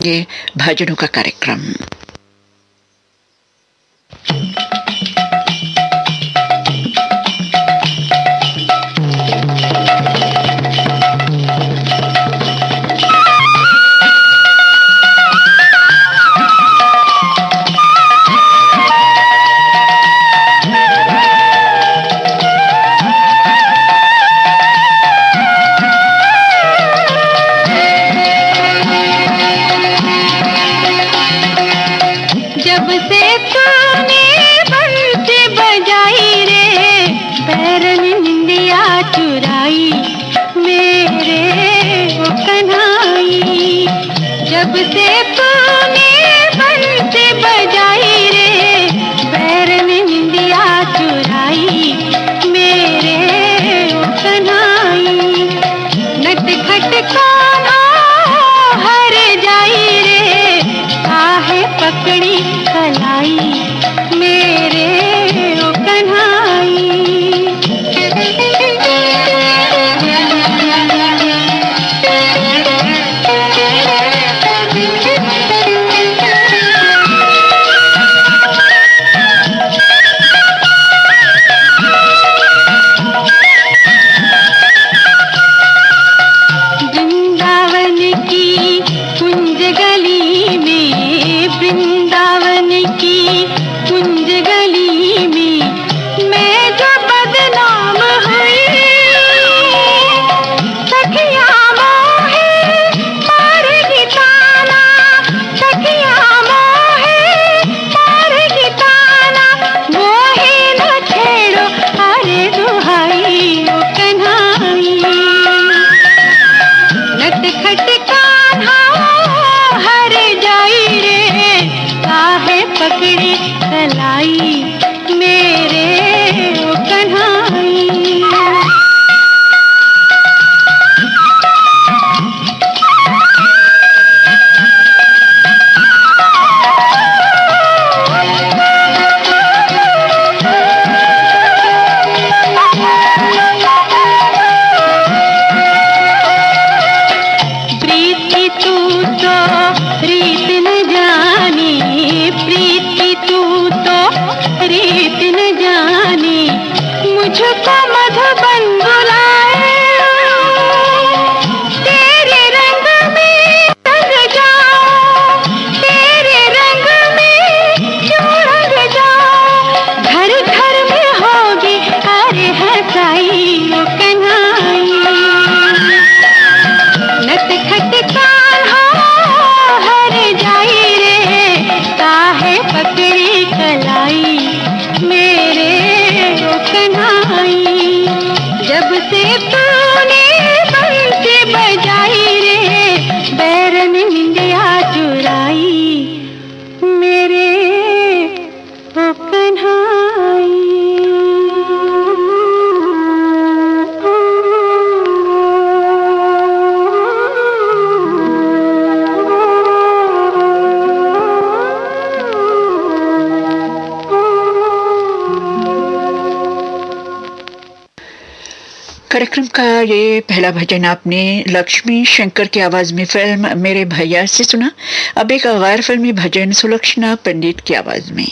ये भजनों का कार्यक्रम। कार्यक्रम का ये पहला भजन आपने लक्ष्मी शंकर की आवाज में फिल्म मेरे भैया से सुना। अब एक गैर फिल्मी भजन सुलक्षणा पंडित की आवाज में।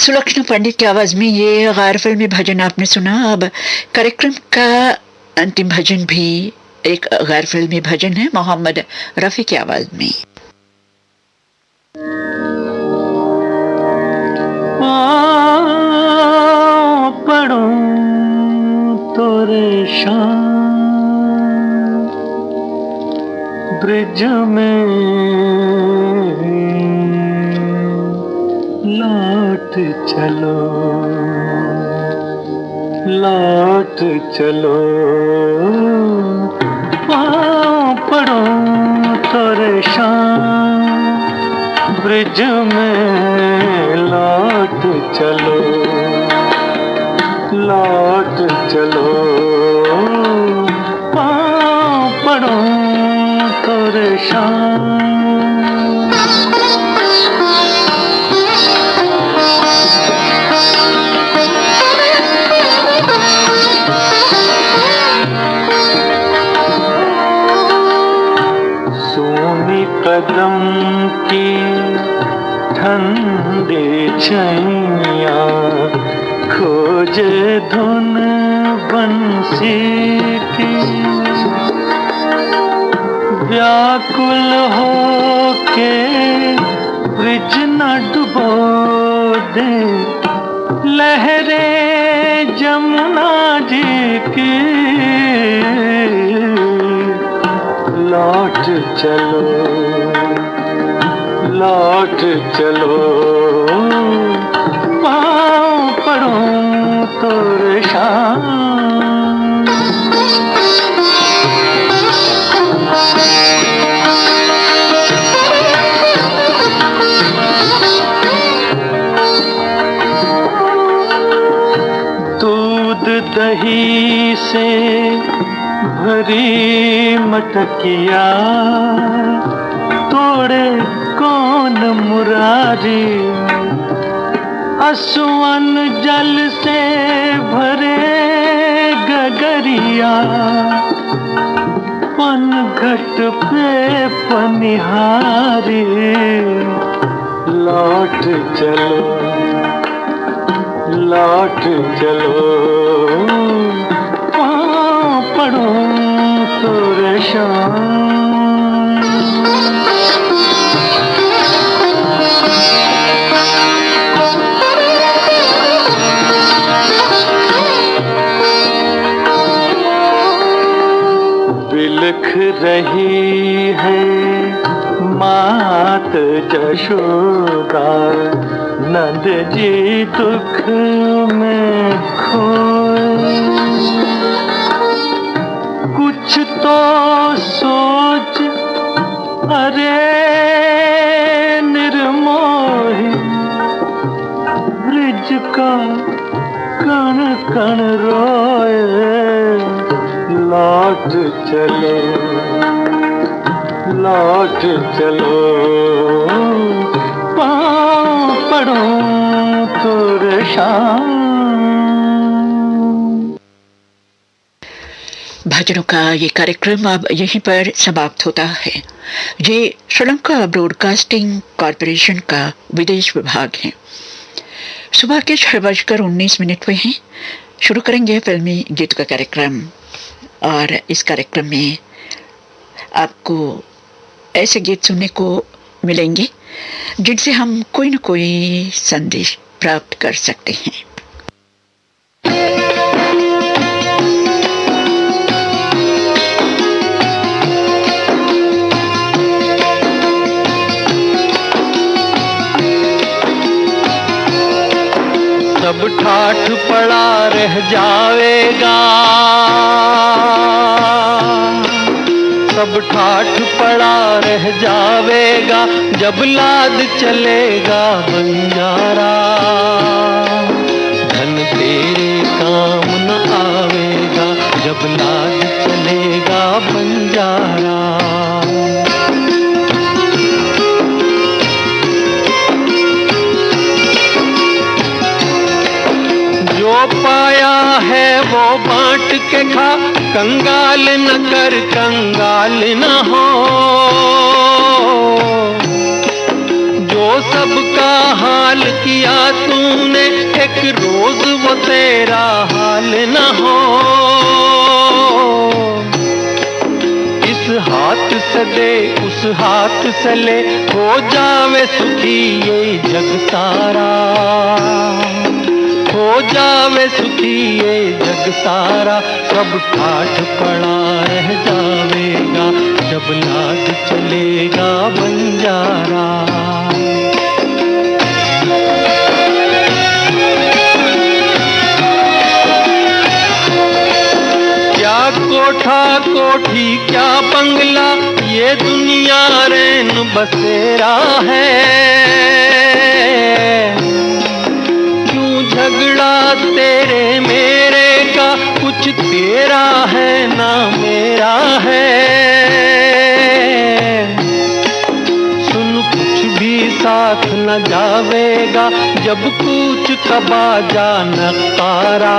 सुलक्षणा पंडित की आवाज में ये गैर फिल्मी भजन आपने सुना। अब कार्यक्रम का अंतिम भजन भी एक गैर फिल्मी भजन है, मोहम्मद रफी की आवाज में। पढ़ो तोरे शाम ब्रिज में लौट चलो, लौट चलो। पढ़ो तोरे शाम ब्रिज में लौट चलो, लौट चलो। पढ़ो तोरे शाम। सोनी कदम की ठंडी छैया खोजे धुन बंसी की, व्याकुल हो के ब्रिज न डुबो दे लहरे जमुना जी की। लौट चलो, लौट चलो। पढ़ो तोरे शाम। दूध दही से भरी मटकिया तोड़े कौन मुरारी, असुवन जल से भरे गगरिया पनघट पे पनिहारी। लौट चलो, लौट चलो। पढ़ो तोरे शाम। बिलख रही है मात जशोदा, नंद जी दुख में खोए। कुछ तो सोच अरे निर्मोही, ब्रिज का कण कण रोए। लौट चलो, लौट चलो। पढ़ो तोरे शाम। भजनों का ये कार्यक्रम अब यहीं पर समाप्त होता है। ये श्रीलंका ब्रॉडकास्टिंग कॉरपोरेशन का विदेश विभाग है। सुबह के 6:19 हुए हैं। शुरू करेंगे फिल्मी गीत का कार्यक्रम, और इस कार्यक्रम में आपको ऐसे गीत सुनने को मिलेंगे जिनसे हम कोई न कोई संदेश प्राप्त कर सकते हैं। सब ठाठ पड़ा रह जाएगा, सब ठाठ पड़ा रह जावेगा, जब लाद चलेगा बंजारा। धन तेरे काम न आवेगा, जब लाद चलेगा बंजारा। जो पाया है वो बांट के खा, कंगाल न कर कंगाल न हो। जो सबका हाल किया तूने, एक रोज वो तेरा हाल न हो। इस हाथ से दे उस हाथ से ले, हो जावे सुखी ये जग सारा, हो जावे सुखी ये जग सारा। सब ठाठ पड़ा रह जावेगा, जब लाद चलेगा बंजारा। क्या कोठा कोठी क्या बंगला, ये दुनिया रैन बसेरा है। क्यों झगड़ा तेरे मेरे का, कुछ तेरा है ना मेरा है। सुन कुछ भी साथ न जावेगा, जब कूच कबा जा नकारा,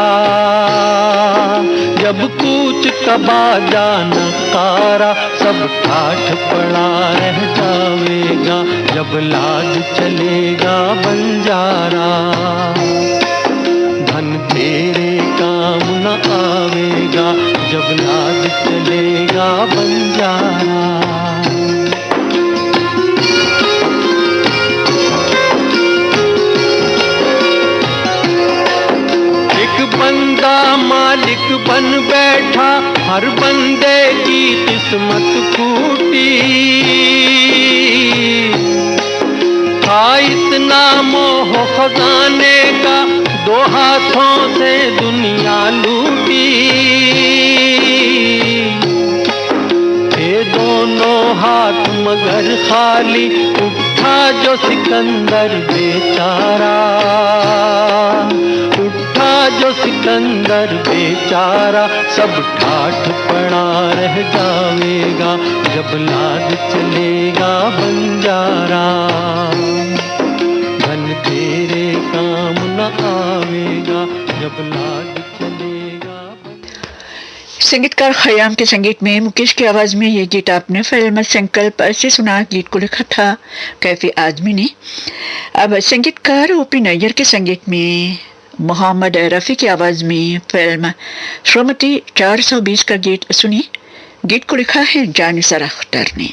जब कूच कबा जा नकारा। सब ठाठ पड़ा रह जावेगा, जब लाद चलेगा बंजारा। धन तेरे काम न आवेगा, जब लाद चलेगा बंजारा। बंदा मालिक बन बैठा, हर बंदे की किस्मत फूटी। था इतना मोह खजाने का, दो हाथों से दुनिया लूटी। थे दोनों हाथ मगर खाली, उठा जो सिकंदर बेचारा, उठा जो सिकंदर बेचारा। सब ठाठ पड़ा रह जावेगा, जब लाद चलेगा बंजारा। धन तेरे काम न आवेगा, जब लाद चलेगा। संगीतकार खयाम के संगीत में मुकेश की आवाज में ये गीत आपने फिल्म संकल्प से सुना। गीत को लिखा था कैफी आजमी ने। अब संगीतकार ओपी नैयर के संगीत में मोहम्मद रफ़ी की आवाज में फिल्म श्रीमती 420 का गीत सुनिए। गीत को लिखा है जानिसार अख्तर ने।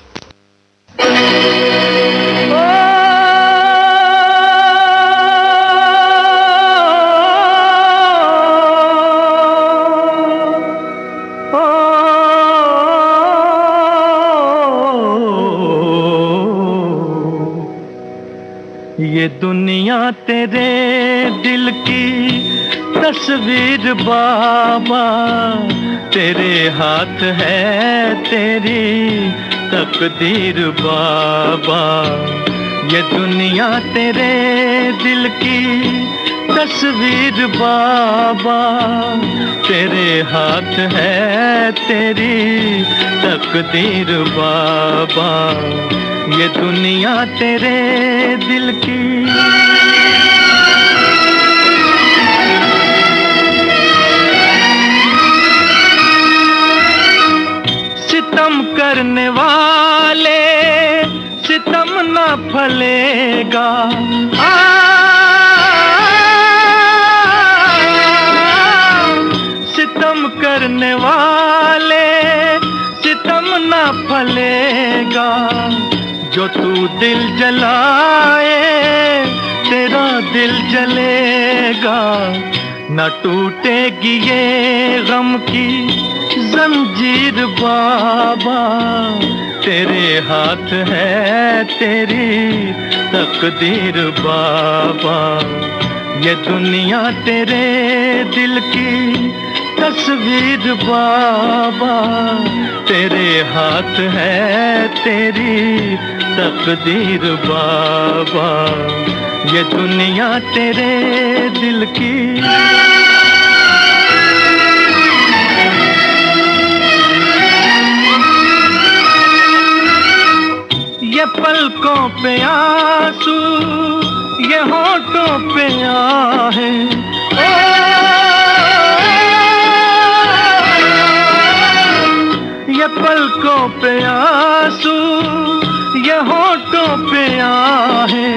ये दुनिया तेरे दिल की तस्वीर बाबा, तेरे हाथ है तेरी तकदीर बाबा। ये दुनिया तेरे दिल की तस्वीर बाबा, तेरे हाथ है तेरी तकदीर बाबा। ये दुनिया तेरे दिल की सितम करने वाले सितम न फलेगा। सितम करने वाले सितम न फलेगा। जो तू दिल जलाए तेरा दिल जलेगा। न टूटेगी ये गम की जंजीर बाबा, तेरे हाथ है तेरी तकदीर बाबा। ये दुनिया तेरे दिल की तस्वीर बाबा, तेरे हाथ है तेरी तकदीर बाबा। ये दुनिया तेरे दिल की ये पलकों पे आंसू ये होठों पे आहे। ये पलकों पे आंसू ये होठों पे आहे।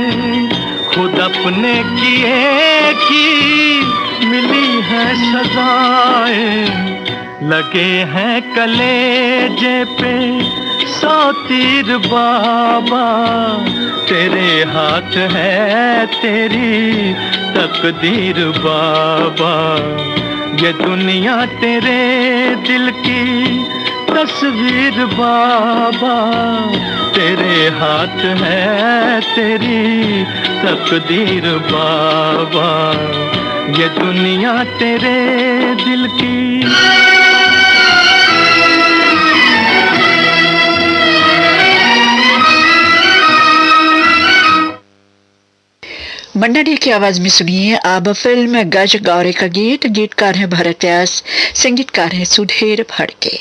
खुद अपने किए की मिली है सजाएं, लगे हैं कलेजे पे 100 तीर बाबा, तेरे हाथ है तेरी तकदीर बाबा, ये दुनिया तेरे दिल की तस्वीर बाबा, तेरे हाथ है तेरी तकदीर बाबा, ये दुनिया तेरे दिल की। मन्ना डे की आवाज में सुनिए अब फिल्म गज गौरे का गीत। गीतकार हैं भरत व्यास, संगीतकार हैं सुधीर फड़के।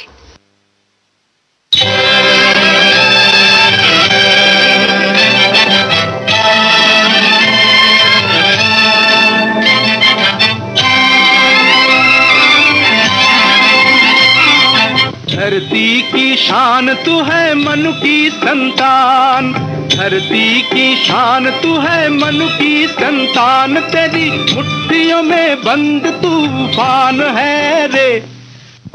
धरती की शान तू है मनु की संतान, धरती की शान तू है मनु की संतान, तेरी मुट्ठियों में बंद तूफान है रे,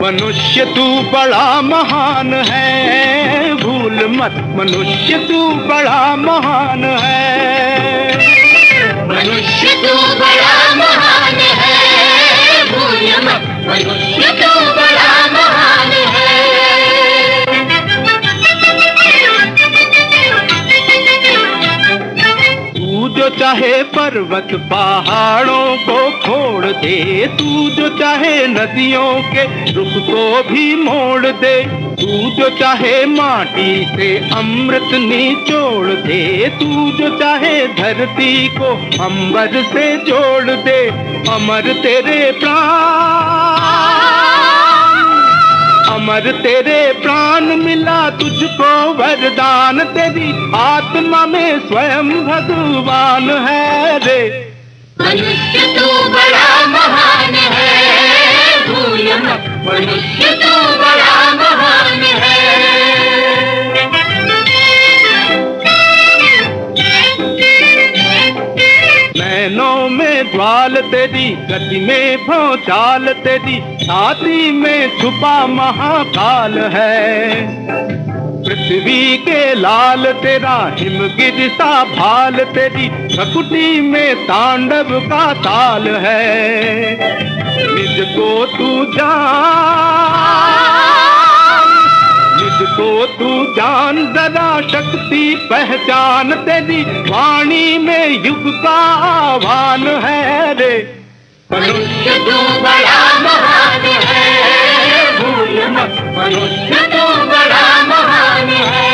मनुष्य तू बड़ा महान है, भूल मत मनुष्य तू बड़ा महान है, मनुष्य तू बड़ा महान है, भूल मत मनुष्य तू बड़ा महान है। तू जो चाहे पर्वत पहाड़ों को फोड़ दे, तू जो चाहे नदियों के रुख को भी मोड़ दे, तू जो चाहे माटी से अमृत निचोड़ दे, तू जो चाहे धरती को अंबर से जोड़ दे, अमर तेरे प्राण, अमर तेरे प्राण मिला तुझको वरदान, तेरी आत्मा में स्वयं भगवान है रे, मनुष्य तू बड़ा महान है, भूल मत मनुष्य तू बड़ा महान है। नैनों में ज्वाल तेरी, गति में भौचाल तेरी, छाती में छुपा महाकाल है, पृथ्वी के लाल तेरा हिमगिर सा भाल तेरी, प्रकृति में तांडव का ताल है, निज को तू जान, निज को तू जान जरा शक्ति पहचान, तेरी वाणी में युग का आह्वान है रे, मनुष्य तू बड़ा महान है, भूल मत मनुष्य तू बड़ा महान है।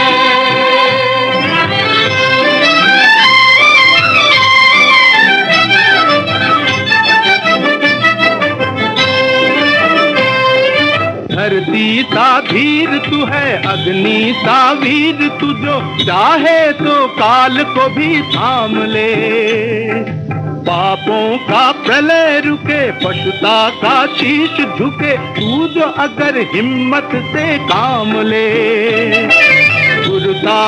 धरती सा धीर तू है, अग्नि सा वीर तू, जो चाहे तो काल को भी थाम ले, पापों का प्रलय रुके, पशुता का शीश झुके, तू जो अगर हिम्मत से काम ले, गुरुता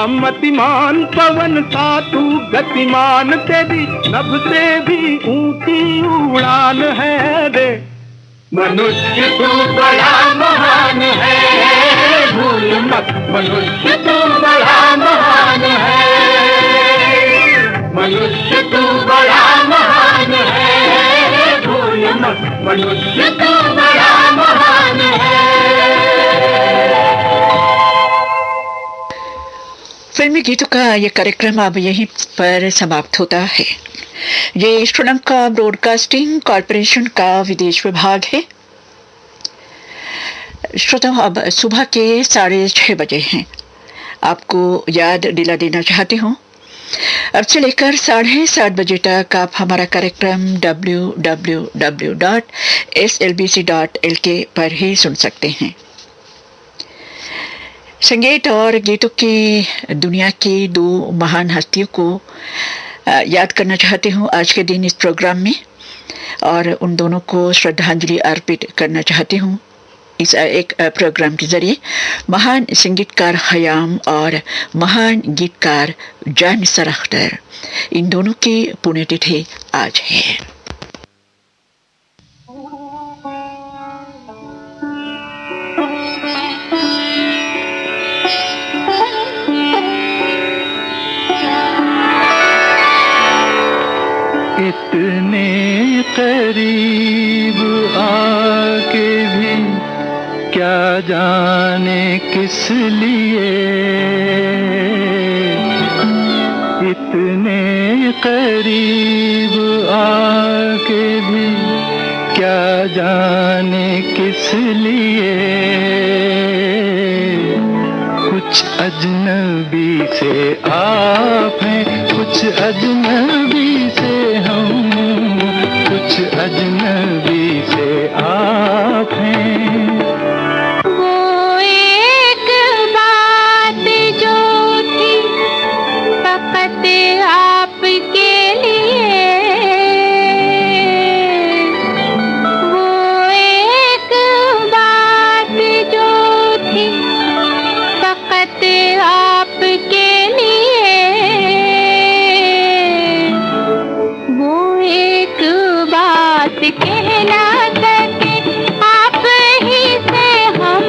मतिमान पवन सा तू गतिमान, तेरी नभ से भी ऊंची उड़ान है रे, मनुष्य तू बड़ा महान है, भूल मत मनुष्य तू बड़ा महान है, मनुष्य तू बड़ा महान है, भूल मत मनुष्य तू बड़ा महान है। फिल्मी गीतों का ये कार्यक्रम अब यहीं पर समाप्त होता है। ये श्रीलंका ब्रॉडकास्टिंग कॉरपोरेशन का विदेश विभाग है। श्रोताओं, अब सुबह के 6:30 बजे हैं। आपको याद दिला देना चाहती हूँ, अब से लेकर 7:30 बजे तक आप हमारा कार्यक्रम www.slbc.lk पर ही सुन सकते हैं। संगीत और गीतों की दुनिया की 2 महान हस्तियों को याद करना चाहती हूँ आज के दिन इस प्रोग्राम में, और उन दोनों को श्रद्धांजलि अर्पित करना चाहती हूँ। इस एक प्रोग्राम के जरिए महान संगीतकार खयाम और महान गीतकार जानिसार अख्तर, इन दोनों की पुण्यतिथि आज है। इतने करीब आके भी क्या जाने किस लिए, इतने करीब आके भी क्या जाने किस लिए, कुछ अजनबी से आप हैं, कुछ अजनबी से हम, कुछ अजनबी से आप हैं। वो एक बात जो थी फकत आपके लिए, वो एक बात जो थी फकत आपके लिए, वो एक बात कहना सके आप ही से हम,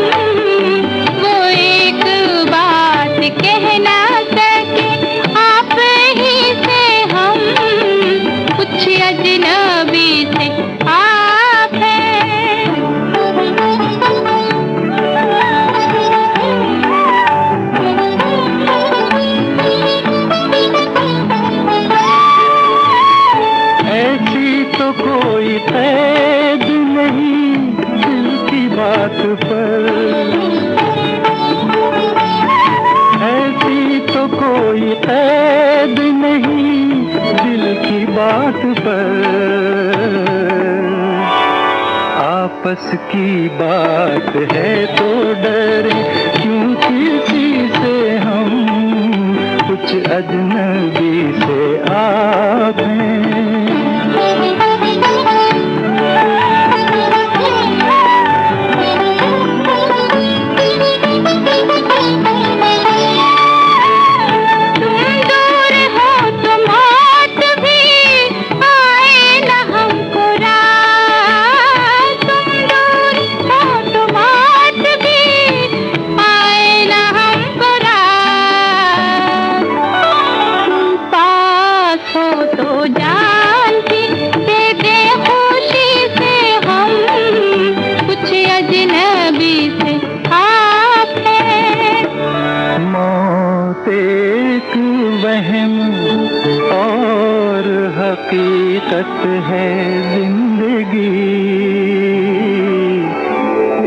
वो एक बात कहना सके आप ही से हम, कुछ अजनबी से आप ऐसी तो कोई कैद नहीं दिल की बात पर, ऐसी तो कोई कैद नहीं दिल की बात पर, आपस की बात है तो डरे क्यों किसी से हम, कुछ अजनबी से आप हैं। हकीकत है जिंदगी,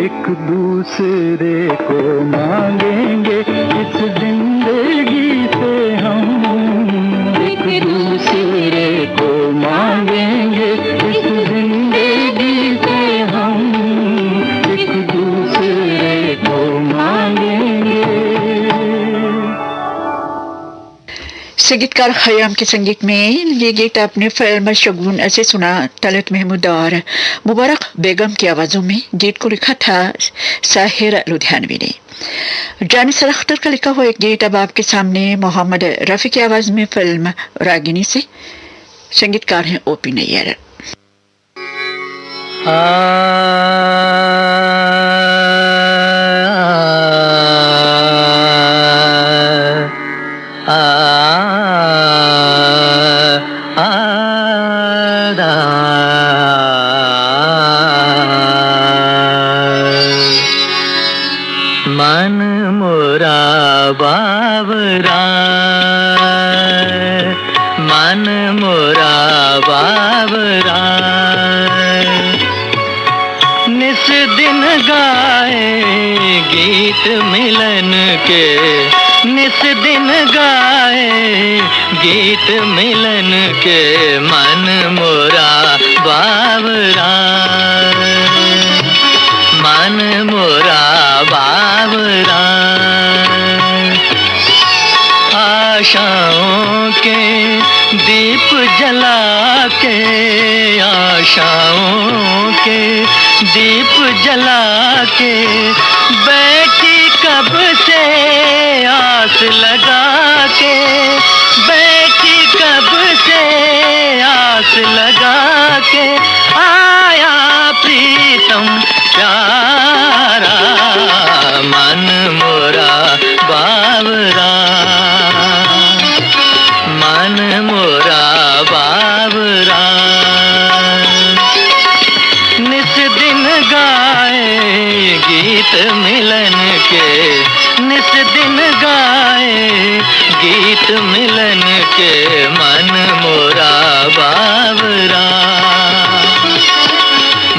एक दूसरे को मांगेंगे इस जिंदगी से हम, एक दूसरे को मांगेंगे इस जिंदगी से हम, एक दूसरे को मांगेंगे। संगीतकार खयाम के संगीत में ये गीत आपने फिल्म शगुन से सुना। तलत महमूद और मुबारक बेगम की आवाजों में गीत को लिखा था साहिर लुधियानवी ने। जानिसार अख्तर का लिखा हुआ एक गीत अब आपके सामने मोहम्मद रफी की आवाज में फिल्म रागिनी से। संगीतकार हैं ओपी नैयर। मन मोरा बाबरा, मन मोरा बाबरा, निस दिन गाए गीत मिलन के, निस दिन गाए गीत मिलन के, मन मोरा बाबरा, मन मोरा बाबरा। आशाओं के दीप जला के, आशाओं के दीप जला के बैठी कब से आस लगा के, बैठी कब से आस लगा के, आया प्रीतम प्यारा मन मोरा बावरा, मन मोरा बावरा। निस दिन गाए गीत मिलन के, निस दिन गाए गीत मिलन के, मन मोरा बावरा,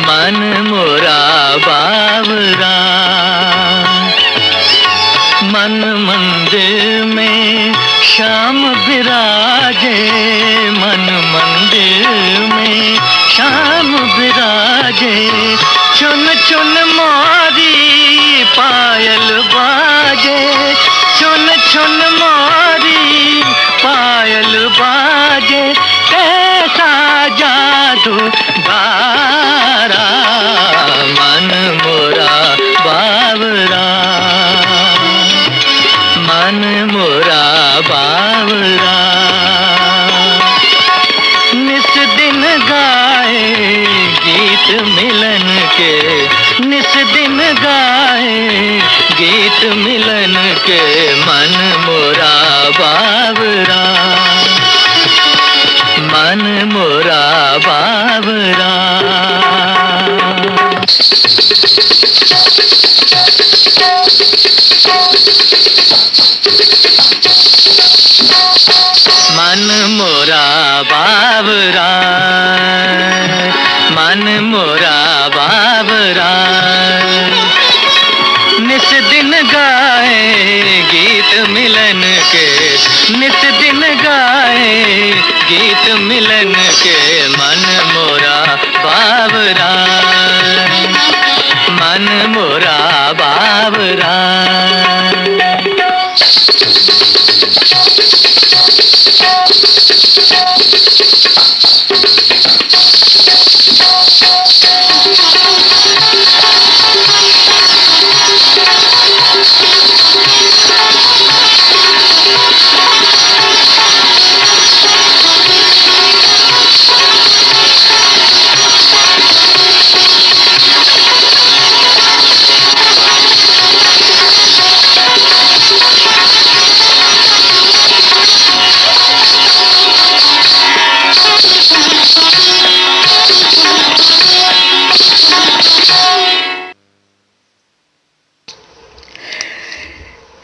मन मोरा बावरा। मन मंदिर में श्याम विराजे, मन मंदिर में श्याम विराजे, चुन चुन मोरी पायल बाजे, चुन चुन मोरी पायल बाजे, कैसा जादू बारा मन मोरा बावरा, मन मोरा बावरा। निस दिन गाए गीत मिलन के, निस दिन गाए गीत मिलन के, मन मोरा बावरा, मन मोरा बावरा। मन मोरा बावरा, मन मोरा बावरा। निस दिन गाए गीत मिलन के, निस दिन गाए गीत मिलन के, मन मोरा बावरा, मन मोरा बावरा।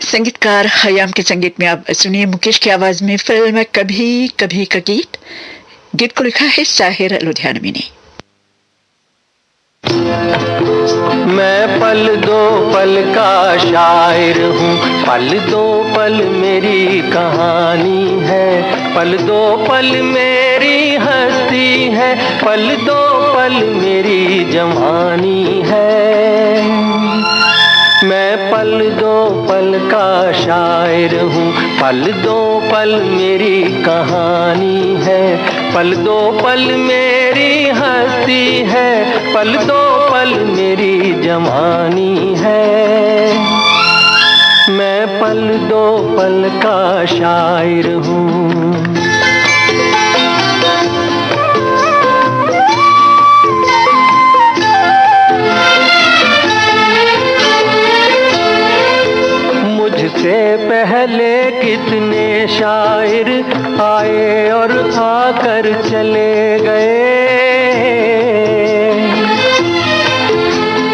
संगीतकार खयाम के संगीत में आप सुनिए मुकेश की आवाज में फिल्म कभी कभी का गीत। गीत को लिखा है साहिर लुधियानवी ने। मैं पल दो पल का शायर हूँ, पल दो पल मेरी कहानी है, पल दो पल मेरी हस्ती है, पल दो पल मेरी जवानी है। मैं पल दो पल का शायर हूँ, पल दो पल मेरी कहानी है, पल दो पल मेरी हस्ती है, पल दो पल मेरी जवानी है। मैं पल दो पल का शायर हूँ। मुझसे पहले कितने शायर आए और आकर चले गए,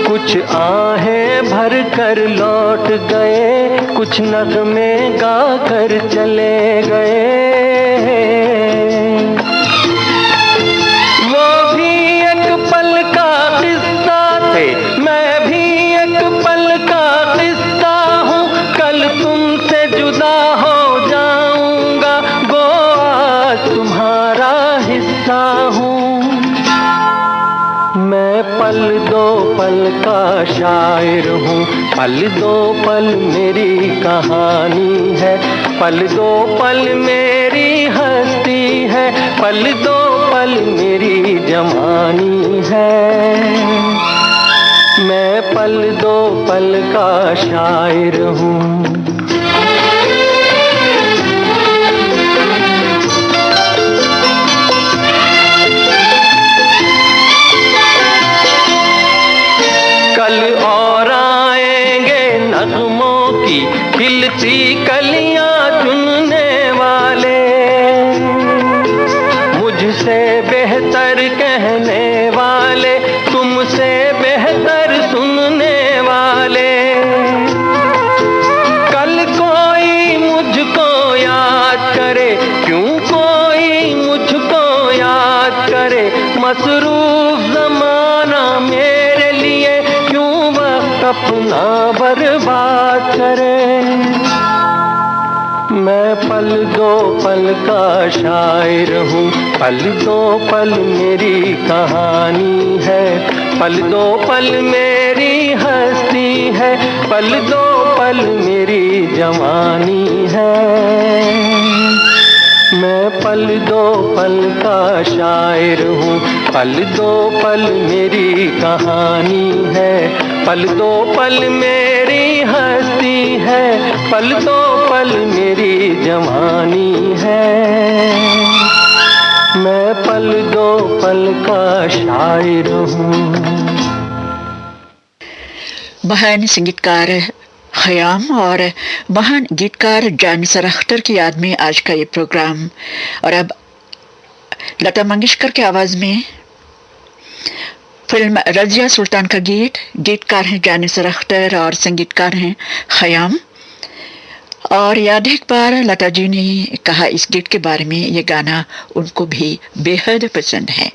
कुछ आहें भर कर लौट गए, कुछ नगमे गा कर चले गए। वो भी एक पल का किस्सा थे, मैं भी एक पल का किस्सा हूँ, कल तुमसे जुदा हो जाऊंगा, गो आज तुम्हारा हिस्सा हूँ। मैं पल दो पल का शायर हूँ, पल दो पल मेरी कहानी है, पल दो पल मेरी हस्ती है, पल दो पल मेरी जवानी है। मैं पल दो पल का शायर हूँ। कल और आएंगे नगमों की खिलती कलियां चुनने वाले, मुझसे बेहतर कहने वाले, तुमसे बेहतर सुनने वाले। कल कोई मुझको याद करे, क्यों कोई मुझको याद करे, मसरूफ ज़माना मेरे लिए क्यों वक्त अपना बर्बाद करे। मैं पल दो पल का शायर हूँ, पल दो पल मेरी कहानी है, पल दो पल मेरी हस्ती है, पल दो पल मेरी जवानी है। मैं पल दो पल का शायर हूँ, पल दो पल मेरी कहानी है, पल दो पल मेरी हस्ती है, पल दो पल मेरी जवानी है। मैं पल दो पल का शायर हूँ। महान संगीतकार खयाम और महान गीतकार जानिसर अख्तर की याद में आज का ये प्रोग्राम। और अब लता मंगेशकर की आवाज में फिल्म रजिया सुल्तान का गीत। गीतकार हैं जानिसर अख्तर और संगीतकार हैं खयाम। और याद एक बार लता जी ने कहा इस गीत के बारे में, ये गाना उनको भी बेहद पसंद है।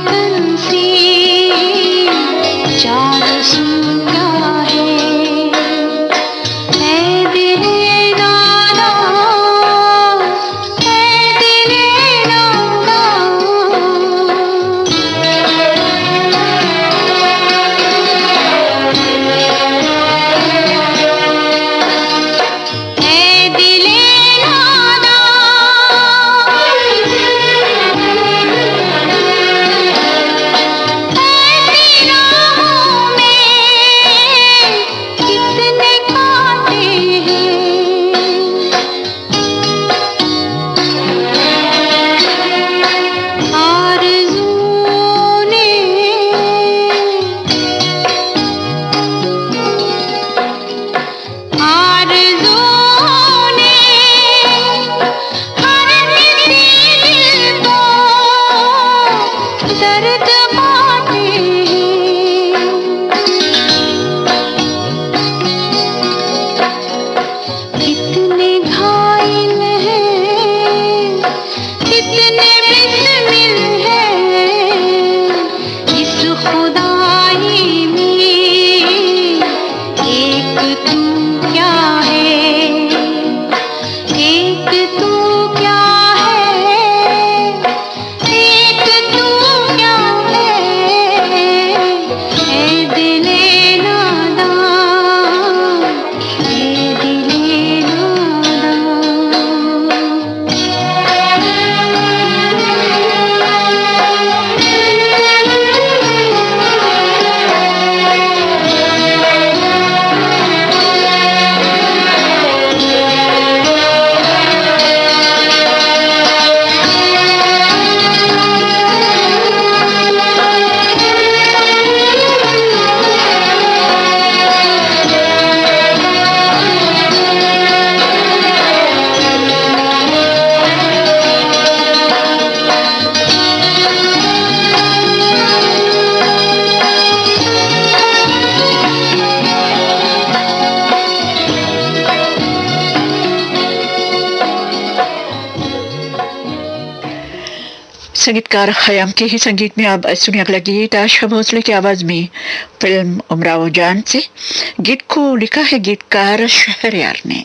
तन से चार क्या है दिल नादा, है दिल नादा। है दिल नादा, कितने कांटे हैं आरज़ू ने, आरज़ू ने हर किसी दिल को दर्द बांटे हैं। कितने घायल हैं, कितने बिस्मिल हैं इस खुदाई में, एक तू क्या है, एक तू क्या है, एक तू क्या है दिले नादा, है दिले नादा। संगीतकार खयाम के ही संगीत में अब सुनिए अगला गीत आशा भोसले की आवाज में फिल्म उमराव जान से। गीत को लिखा है गीतकार शहरयार ने।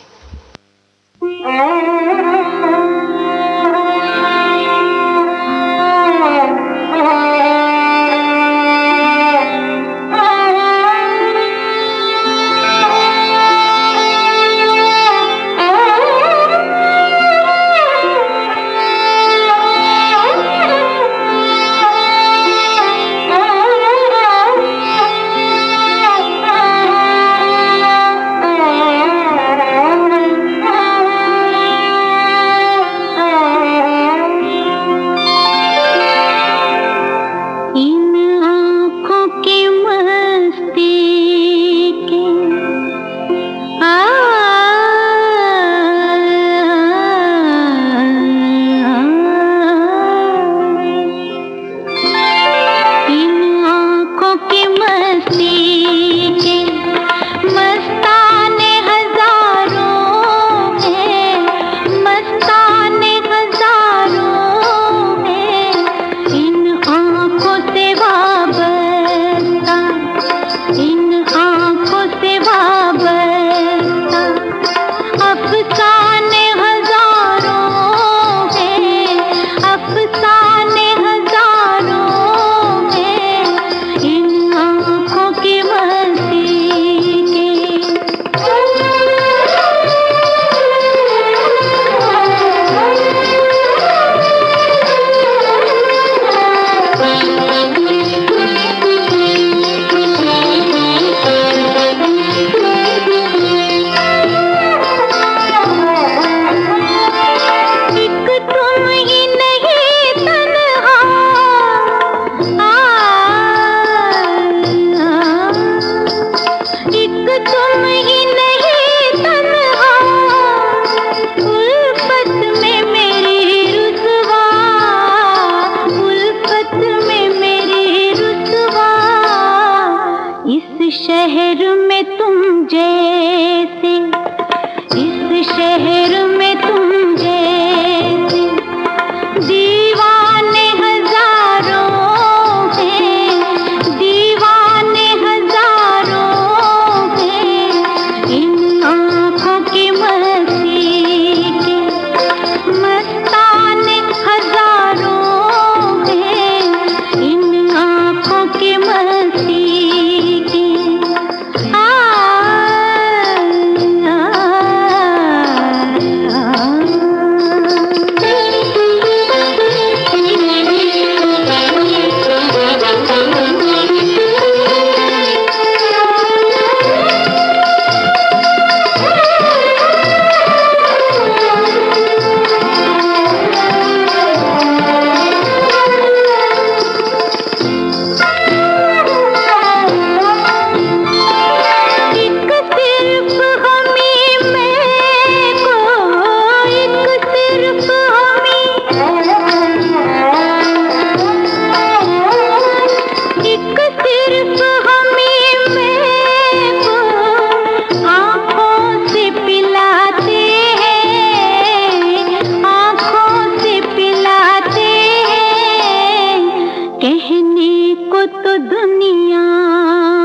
को तो दुनिया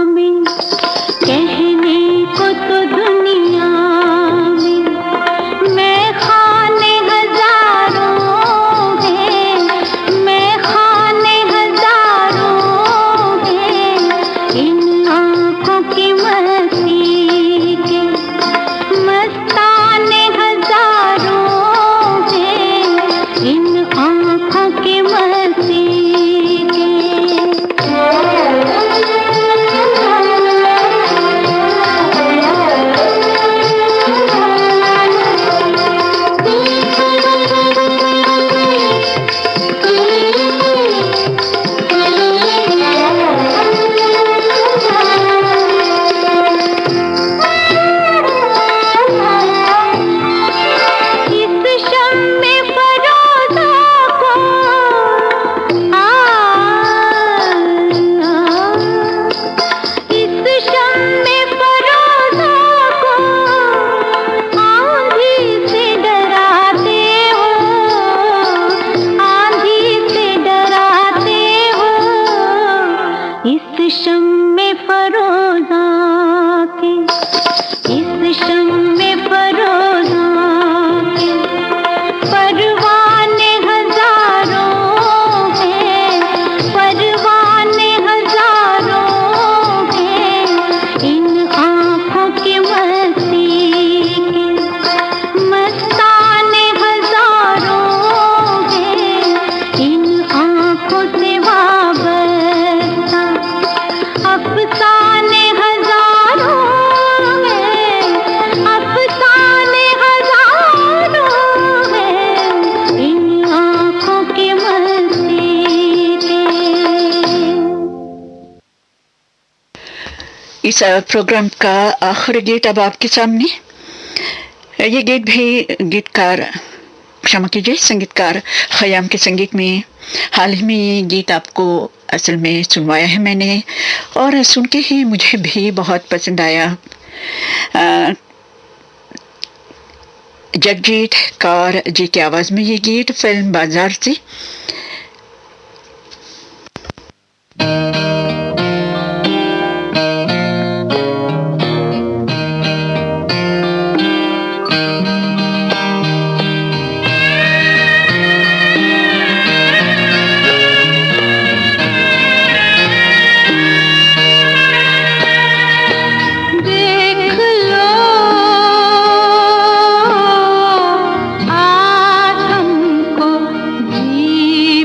में, कहने को तो दुनिया में मैं खाने हजारों हैं, मैं खाने हजारों हैं, इन आँखों की मस्ती के मस्ताने हजारों हैं, इन आँखों की मस्ती इस प्रोग्राम का आखिरी गीत अब आपके सामने। ये गीत भी गीतकार क्षमा कीजिए संगीतकार खयाम के संगीत में हाल ही में ये गीत आपको असल में सुनवाया है मैंने, और सुन के ही मुझे भी बहुत पसंद आया। जगजीत कौर जी की आवाज़ में ये गीत फिल्म बाजार से। आज हमको जी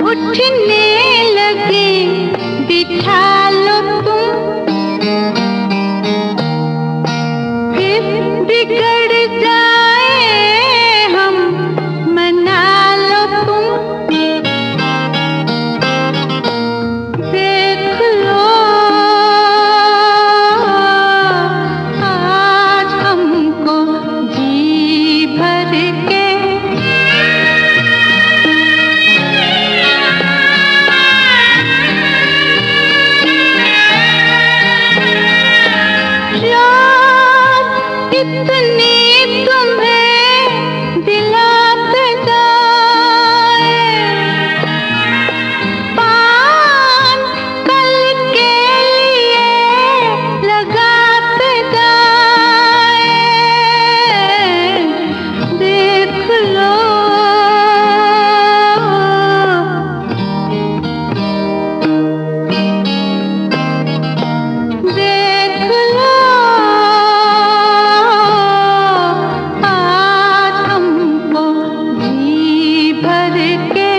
उठने लगे बिठा लो तुम, फिर बिगड़ जाए हम मना लो तुम। देख लो आज हमको जी भर के, कितनी तुम्हें दिलाते जाए, पान कल के लिए लगाते जाए। देख लो देख लो आज हमको जी भर के।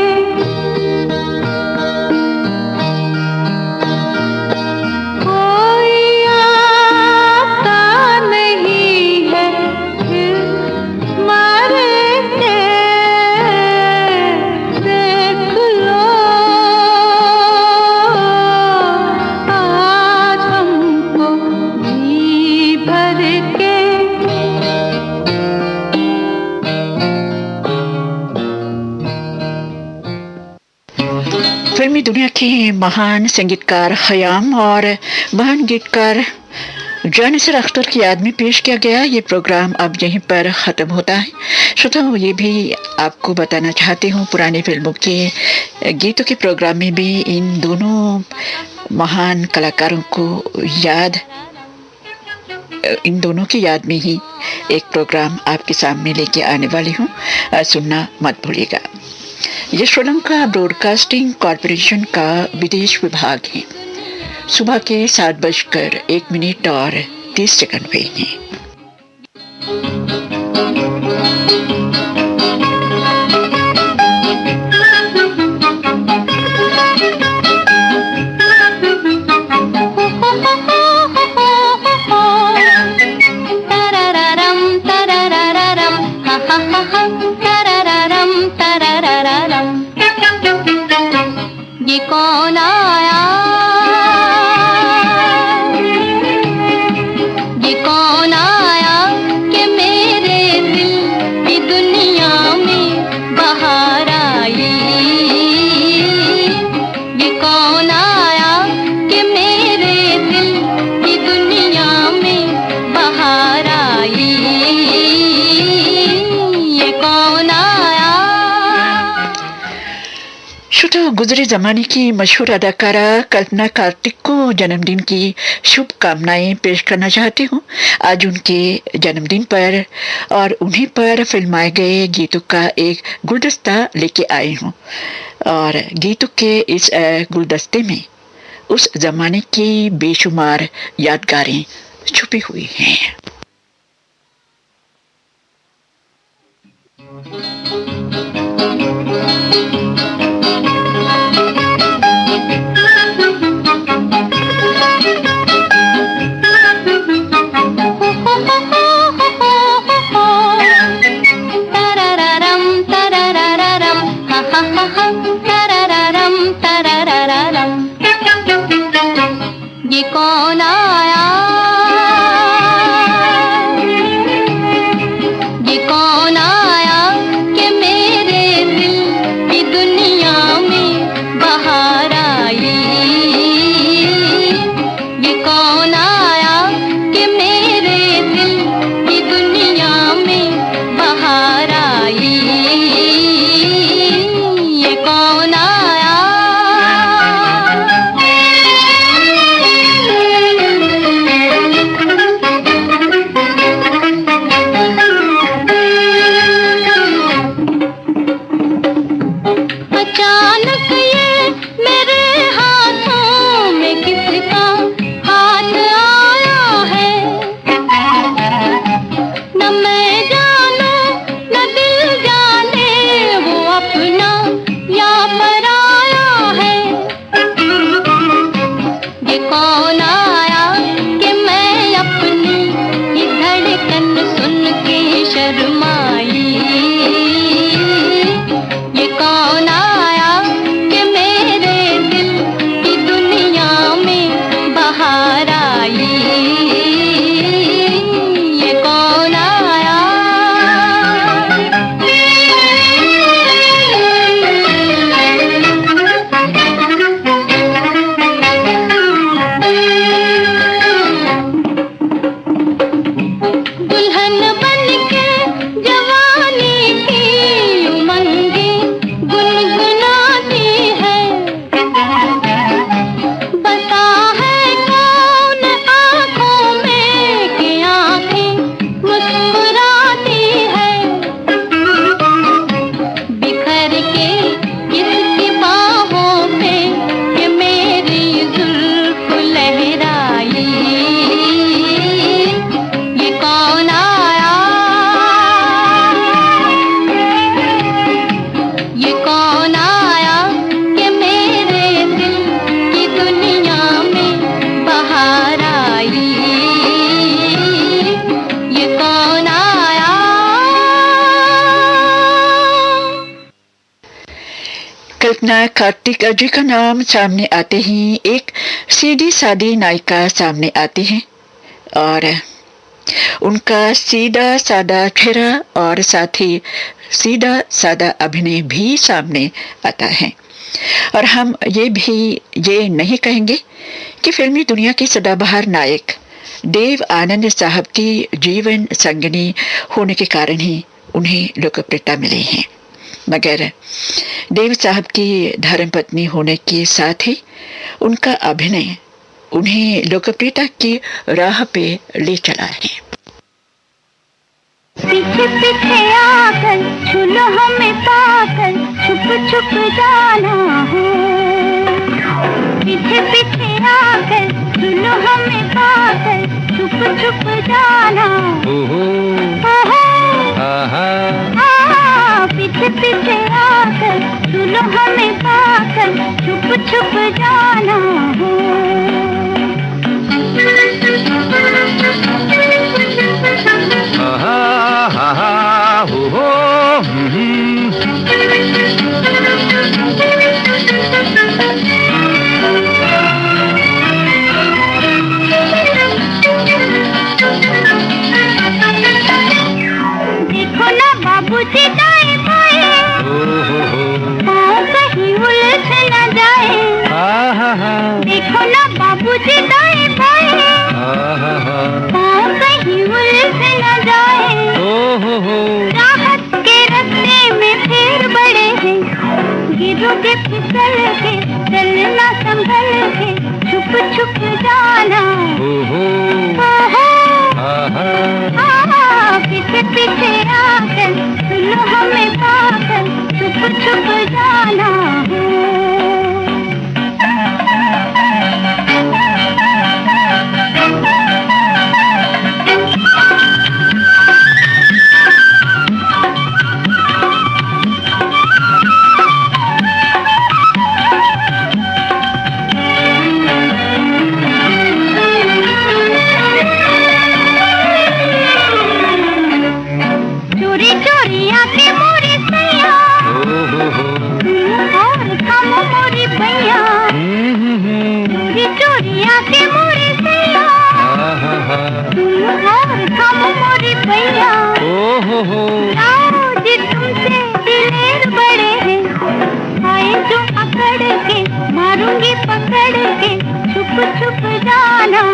कोई आता नहीं है फिर मर के। देख लो आज हमको जी भर के। फिल्मी दुनिया के महान संगीतकार खयाम और महान गीतकार जानिसर अख्तर की याद में पेश किया गया ये प्रोग्राम अब यहीं पर ख़त्म होता है। श्रोताओं, ये भी आपको बताना चाहती हूँ पुरानी फिल्मों के गीतों के प्रोग्राम में भी इन दोनों महान कलाकारों को इन दोनों की याद में ही एक प्रोग्राम आपके सामने लेके आने वाली हूँ, सुनना मत भूलिएगा। ये श्रीलंका ब्रॉडकास्टिंग कॉरपोरेशन का विदेश विभाग है। सुबह के 7:01 और 30 पे हैं। ये कौन आया, ये कौन आया कि मेरे दिल की दुनिया में बहार आई। ये कौन आया कि मेरे दिल की दुनिया में बहार आई। ये कौन आया। श्रोताओ, गुजरे जमाने की मशहूर अदाकारा कल्पना कार्तिक को जन्मदिन की शुभकामनाएं पेश करना चाहती हूँ। आज उनके जन्मदिन पर और उन्हीं पर फिल्माए गए गीतों का एक गुलदस्ता लेके आई हूँ और गीतों के इस गुलदस्ते में उस जमाने की बेशुमार यादगारें छुपी हुई हैं। ये कौन आया, ये कौन आया कि मेरे दिल की दुनिया में बहार आई। ये कौन आया कि मेरे दिल की दुनिया में बहार आई। ये कौन आया। कल्पना कार्तिक जी का नाम सामने आते ही एक सीधी सादी नायिका सामने आती है और उनका सीधा सादा चेहरा और साथ ही सीधा सादा अभिनय भी सामने आता है। और हम ये नहीं कहेंगे कि फिल्मी दुनिया के सदाबहार नायक देव आनंद साहब की जीवन संगिनी होने के कारण ही उन्हें लोकप्रियता मिली है, मगर देव साहब की धर्मपत्नी होने के साथ ही उनका अभिनय उन्हें लोकप्रियता की राह पे ले चला है। पीछे पीछे आकर छूलो हमें पाकर छुप छुप जाना हो, पीछे पीछे आकर छूलो हमें पाकर छुप छुप जाना, पीछे पीछे आकर छूलो हमें पाकर छुप छुप जाना हो। देखो ना बाबूजी दाएं बाएं, पाँव कहीं उलझ न जाए। देखो ना बाबूजी दाएं बाएं, पाँव कहीं उलझ न जाए। राहत के रास्ते में फिर बड़े हैं, गिरोगे फिसल के चलना संभल के छुप छुप जाना। पीछे पीछे आकर सुनो हमें पाकर छुप छुप जाना हो। चोरी चोरी आके मोरी सैया और खामो मोरी भैया, चोरी चोरी आके मोरी सैया और खामो मोरी भैया। आओ जी तुमसे दिलेर बड़े हैं, आए जो अकड़ के मारूंगी पकड़ के छुप छुप जाना।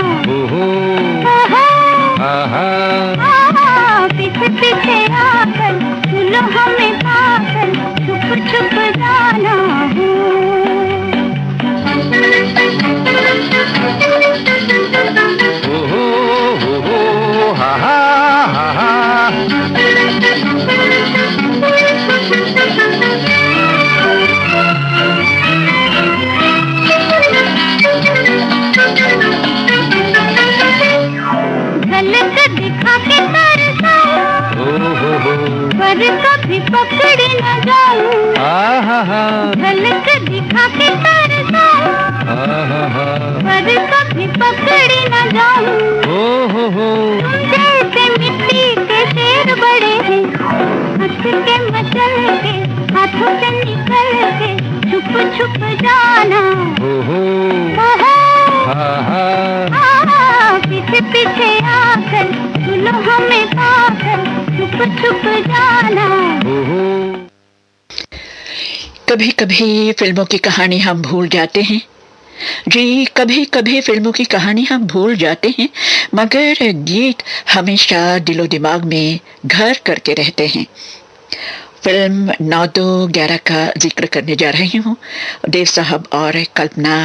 पीछे पीछे आकर छूलो हमें पाकर छुप छुप जाना हो। झलक दिखा के पर कभी पकड़ न जाऊं, झलक दिखा के तरसाऊं, पर कभी पकड़ न जाऊं। तुम जैसे मिट्टी के शेर बड़े हैं, हंस के मचल के हाथों से निकल के छुप छुप जाना। पीछे पीछे आकर छूलो हमें पाकर छुप छुप जाना। कभी कभी फिल्मों की कहानी हम भूल जाते हैं जी, कभी कभी फिल्मों की कहानी हम भूल जाते हैं, मगर गीत हमेशा दिलो दिमाग में घर करके रहते हैं। फिल्म 9-2-11 का जिक्र करने जा रही हूँ, देव साहब और कल्पना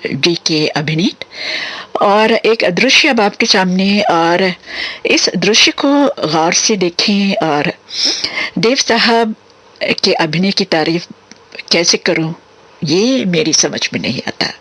जी के अभिनीत, और एक दृश्य अब आपके सामने, और इस दृश्य को गौर से देखें और देव साहब के अभिनय की तारीफ कैसे करूं ये मेरी समझ में नहीं आता।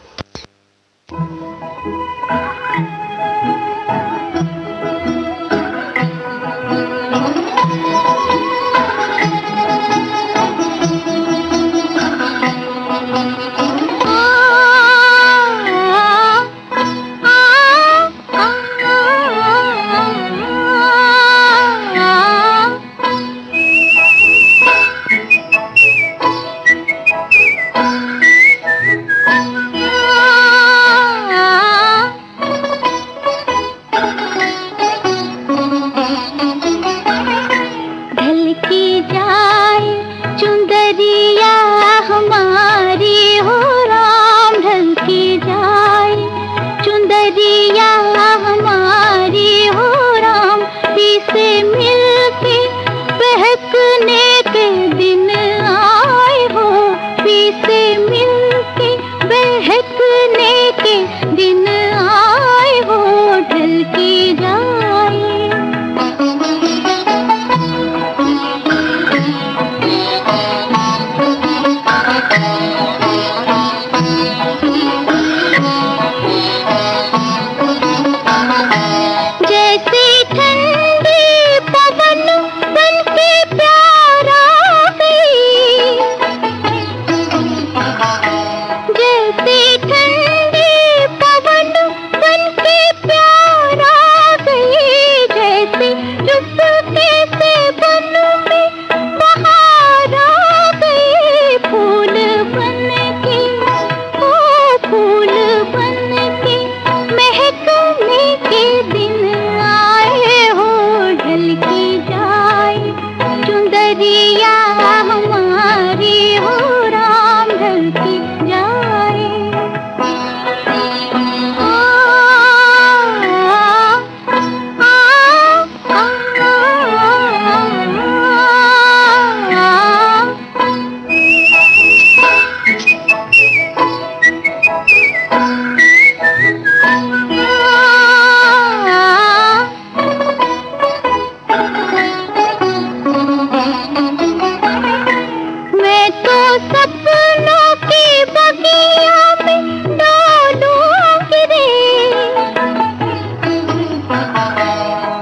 महकने के दिन आए हो ढल की जाए। जैसे ठंडी पवन बन के प्यार आ गई, जैसे ठंडी पवन बन के प्यार आ गई, जैसे चुपके से बन में बहार आ गई। फूल बन के, ओ फूल बन के महकने के दिन आए हो ढल की जाए। चुंदरिया हमारी हो राम ढल की जाए। आ, आ, मैं तो सपनों की बगिया में डोलूंगी रे,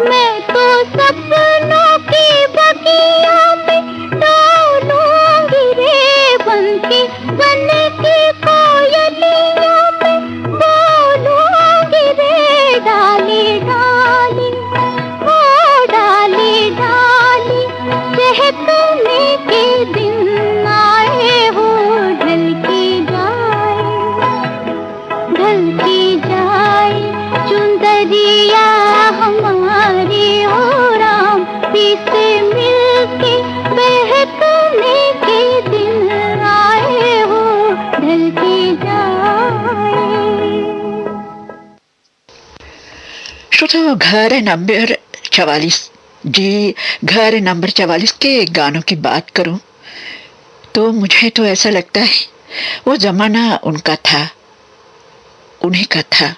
मैं तो सपनों की बगिया में डोलूंगी रे। बन के कोयलिया में बोलूंगी रे। डाली डाली, ओ डाली डाली चहकने के दिन आए हो ढल की जाए, ढल की जाए। चुंदरिया हमारी हो राम पीसे मिलके महकने के दिन आए हो ढल की जाए। श्रोताओ, घर नंबर 44 जी, घर नंबर 44 के गानों की बात करूं तो मुझे तो ऐसा लगता है वो जमाना उनका था, उन्हीं का था।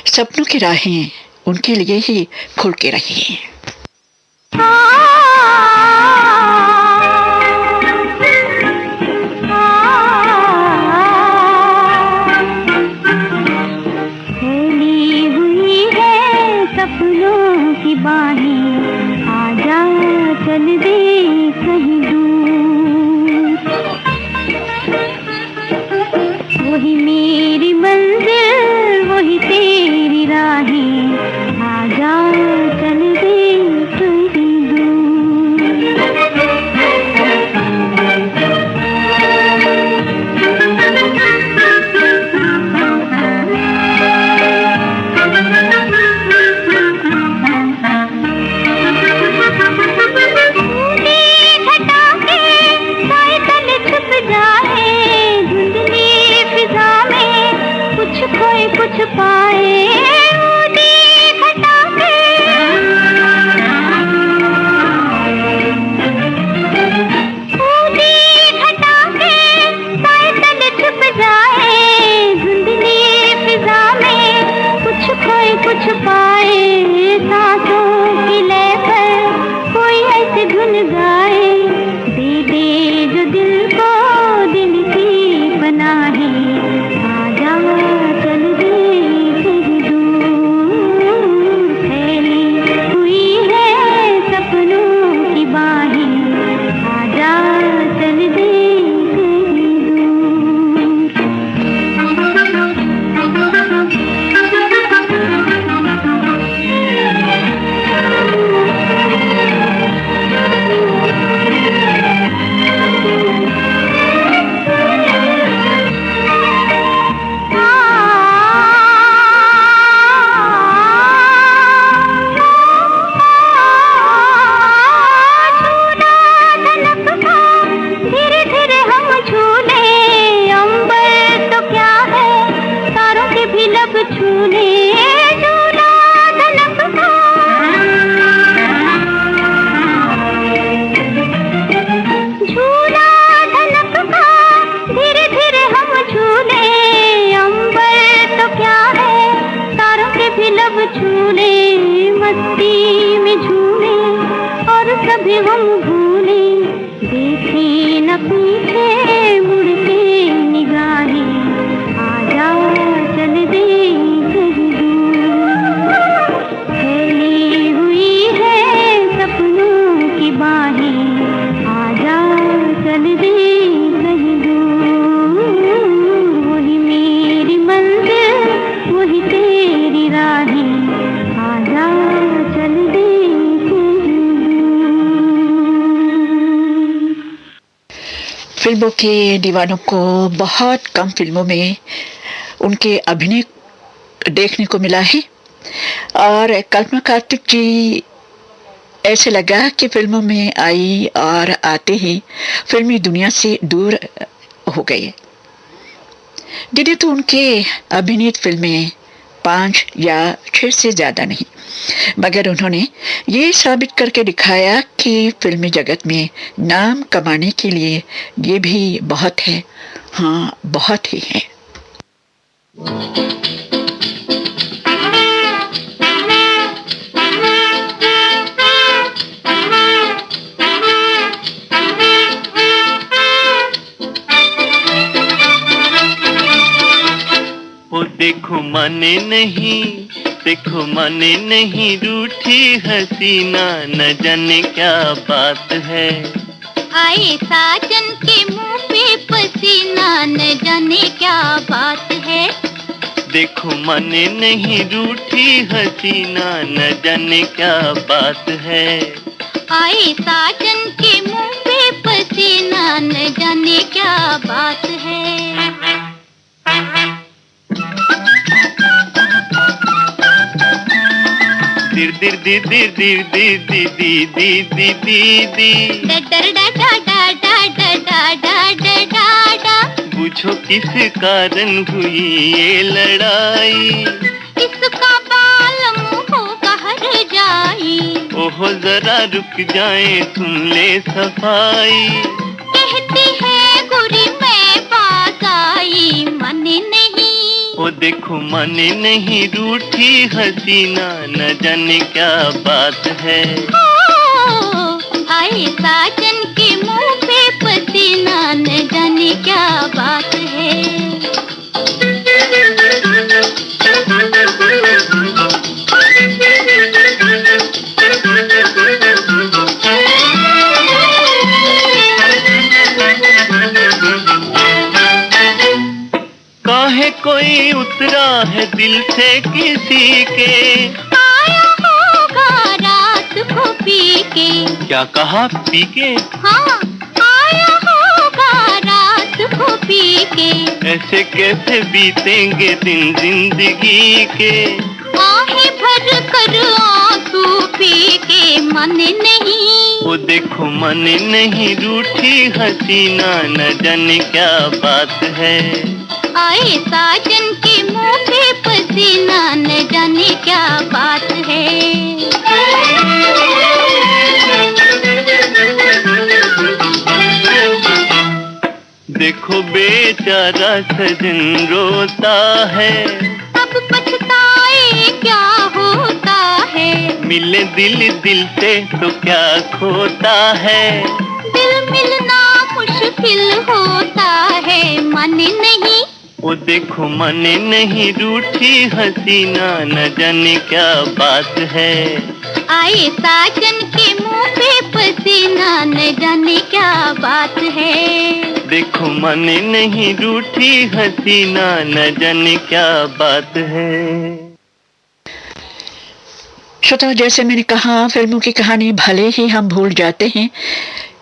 सपनों की राहें उनके लिए ही खुल के रही हैं। फैली हुई है सपनों की बाहें, आजा चल दे कहीं दूर। वही मेरी मंजिल, वही तेरी राहें, आजा चल दे कहीं दूर। कुछ फिल्मों के दीवानों को बहुत कम फिल्मों में उनके अभिनय देखने को मिला है और कल्पना कार्तिक जी ऐसे लगा कि फिल्मों में आई और आते ही फिल्मी दुनिया से दूर हो गए। दीदी तो उनके अभिनीत फिल्में 5 या 6 से ज़्यादा नहीं, मगर उन्होंने ये साबित करके दिखाया कि फिल्मी जगत में नाम कमाने के लिए ये भी बहुत है, हाँ बहुत ही है। देखो माने नहीं रूठी हसीना, न जाने क्या बात है। आए साजन के मुंह पे पसीना, न जाने क्या बात है। देखो माने नहीं रूठी हसीना, न जाने क्या बात है। आए साजन के मुंह पे पसीना, न जाने क्या बात है। दिर दिर दिर दिर दिर दिर दिर दिर दिर दिर दिर दिर डर डा डा डा डा डा डा डा डा डा। पूछो किस कारण हुई ये लड़ाई, इसका बाल मुंह कहर जाई। ओहो जरा रुक जाए सुन ले सफाई। कहती है गुरी मैं पास आई, माने नहीं। ओ देखो माने नहीं रूठी हसीना, न जाने क्या बात है। आए साजन के मुंह पे पसीना, न जाने क्या बात है। काहे कोई उतरा है दिल से किसी के, आया होगा रात को पी के। क्या कहा पी के? हाँ, आया होगा रात को पी के। ऐसे कैसे बीतेंगे दिन जिंदगी के, आहें भर कर आंसू पी के, माने नहीं। वो देखो माने नहीं रूठी हसीना, न जाने क्या बात है। आए साजन के मुंह पे पसीना, न जाने क्या बात है। देखो बेचारा सजन रोता है, अब पछताए क्या होता है। मिले दिल दिल से तो क्या खोता है। दिल मिलना मुश्किल होता है, माने नहीं। वो देखो माने नहीं रूठी हसीना, न जाने क्या बात है। आए साजन के मुंह पे पसीना, न जाने क्या बात है। देखो माने नहीं रूठी हसीना, न जाने क्या बात है। श्रोता, जैसे मैंने कहा फिल्मों की कहानी भले ही हम भूल जाते हैं,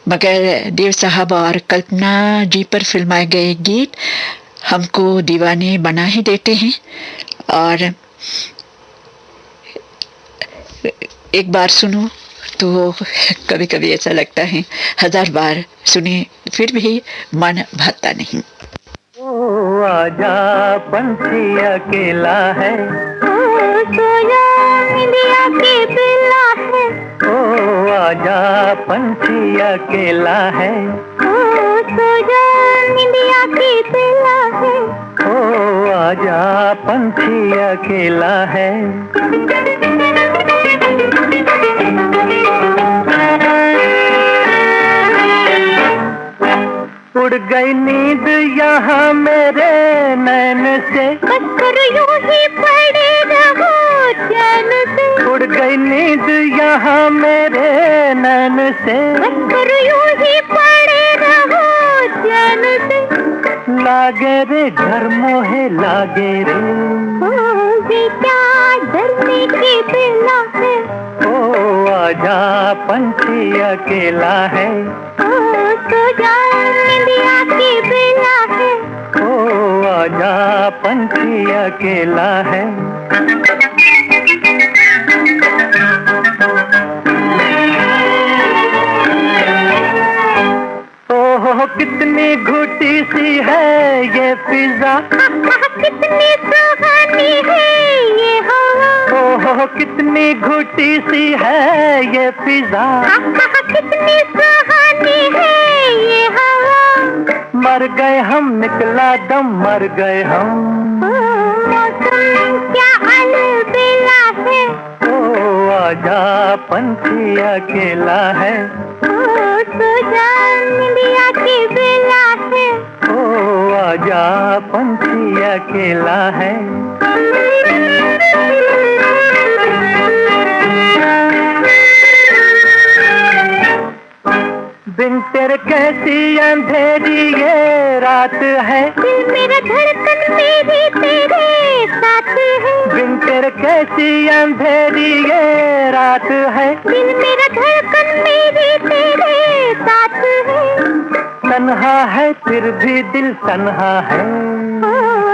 मगर देव साहब और कल्पना जी पर फिल्माए गए गीत हमको दीवाने बना ही देते हैं। और एक बार सुनो तो कभी कभी ऐसा लगता है 1000 बार सुने फिर भी मन भरता नहीं। ओ आजा पंछी अकेला है, सोया इंडिया के बेला है। ओ आजा पंछी अकेला है, सोया इंडिया के बेला है। ओ आजा पंछी अकेला है। उड़ गई नींद यहाँ मेरे नैन से, कसकर यूं ही पड़े रहो चैन से। उड़ गई नींद यहाँ मेरे नैन से, कसकर यूं ही पड़े रहो चैन से। लागे रे घर मोहे लागे रे, ये क्या डरने की बेला है। ओ आजा पंछी अकेला है। तो जा इंडिया की बेला है, ओ आजा पंछी अकेला है। ओहो कितनी घुटी सी है ये फिजा, कितनी सुहानी है ये हवा, ओहो कितनी घुटी सी है ये फिजा, कितनी सुहानी है ये हवा। मर गए हम निकला दम, मर गए हम। मौसम क्या अलबेला है, ओ आजा पंछी अकेला है, तो जा इंडिया की बेला है, ओ आजा पंछी अकेला है। बिन तेरे कैसी अंधेरी ये रात है, दिल मेरा धड़कन मेरी तेरे साथ है, बिन तेरे कैसी अंधेरी ये रात है, दिल मेरा धड़कन मेरी तेरे साथ है। तन्हा है फिर भी दिल तन्हा है, ओ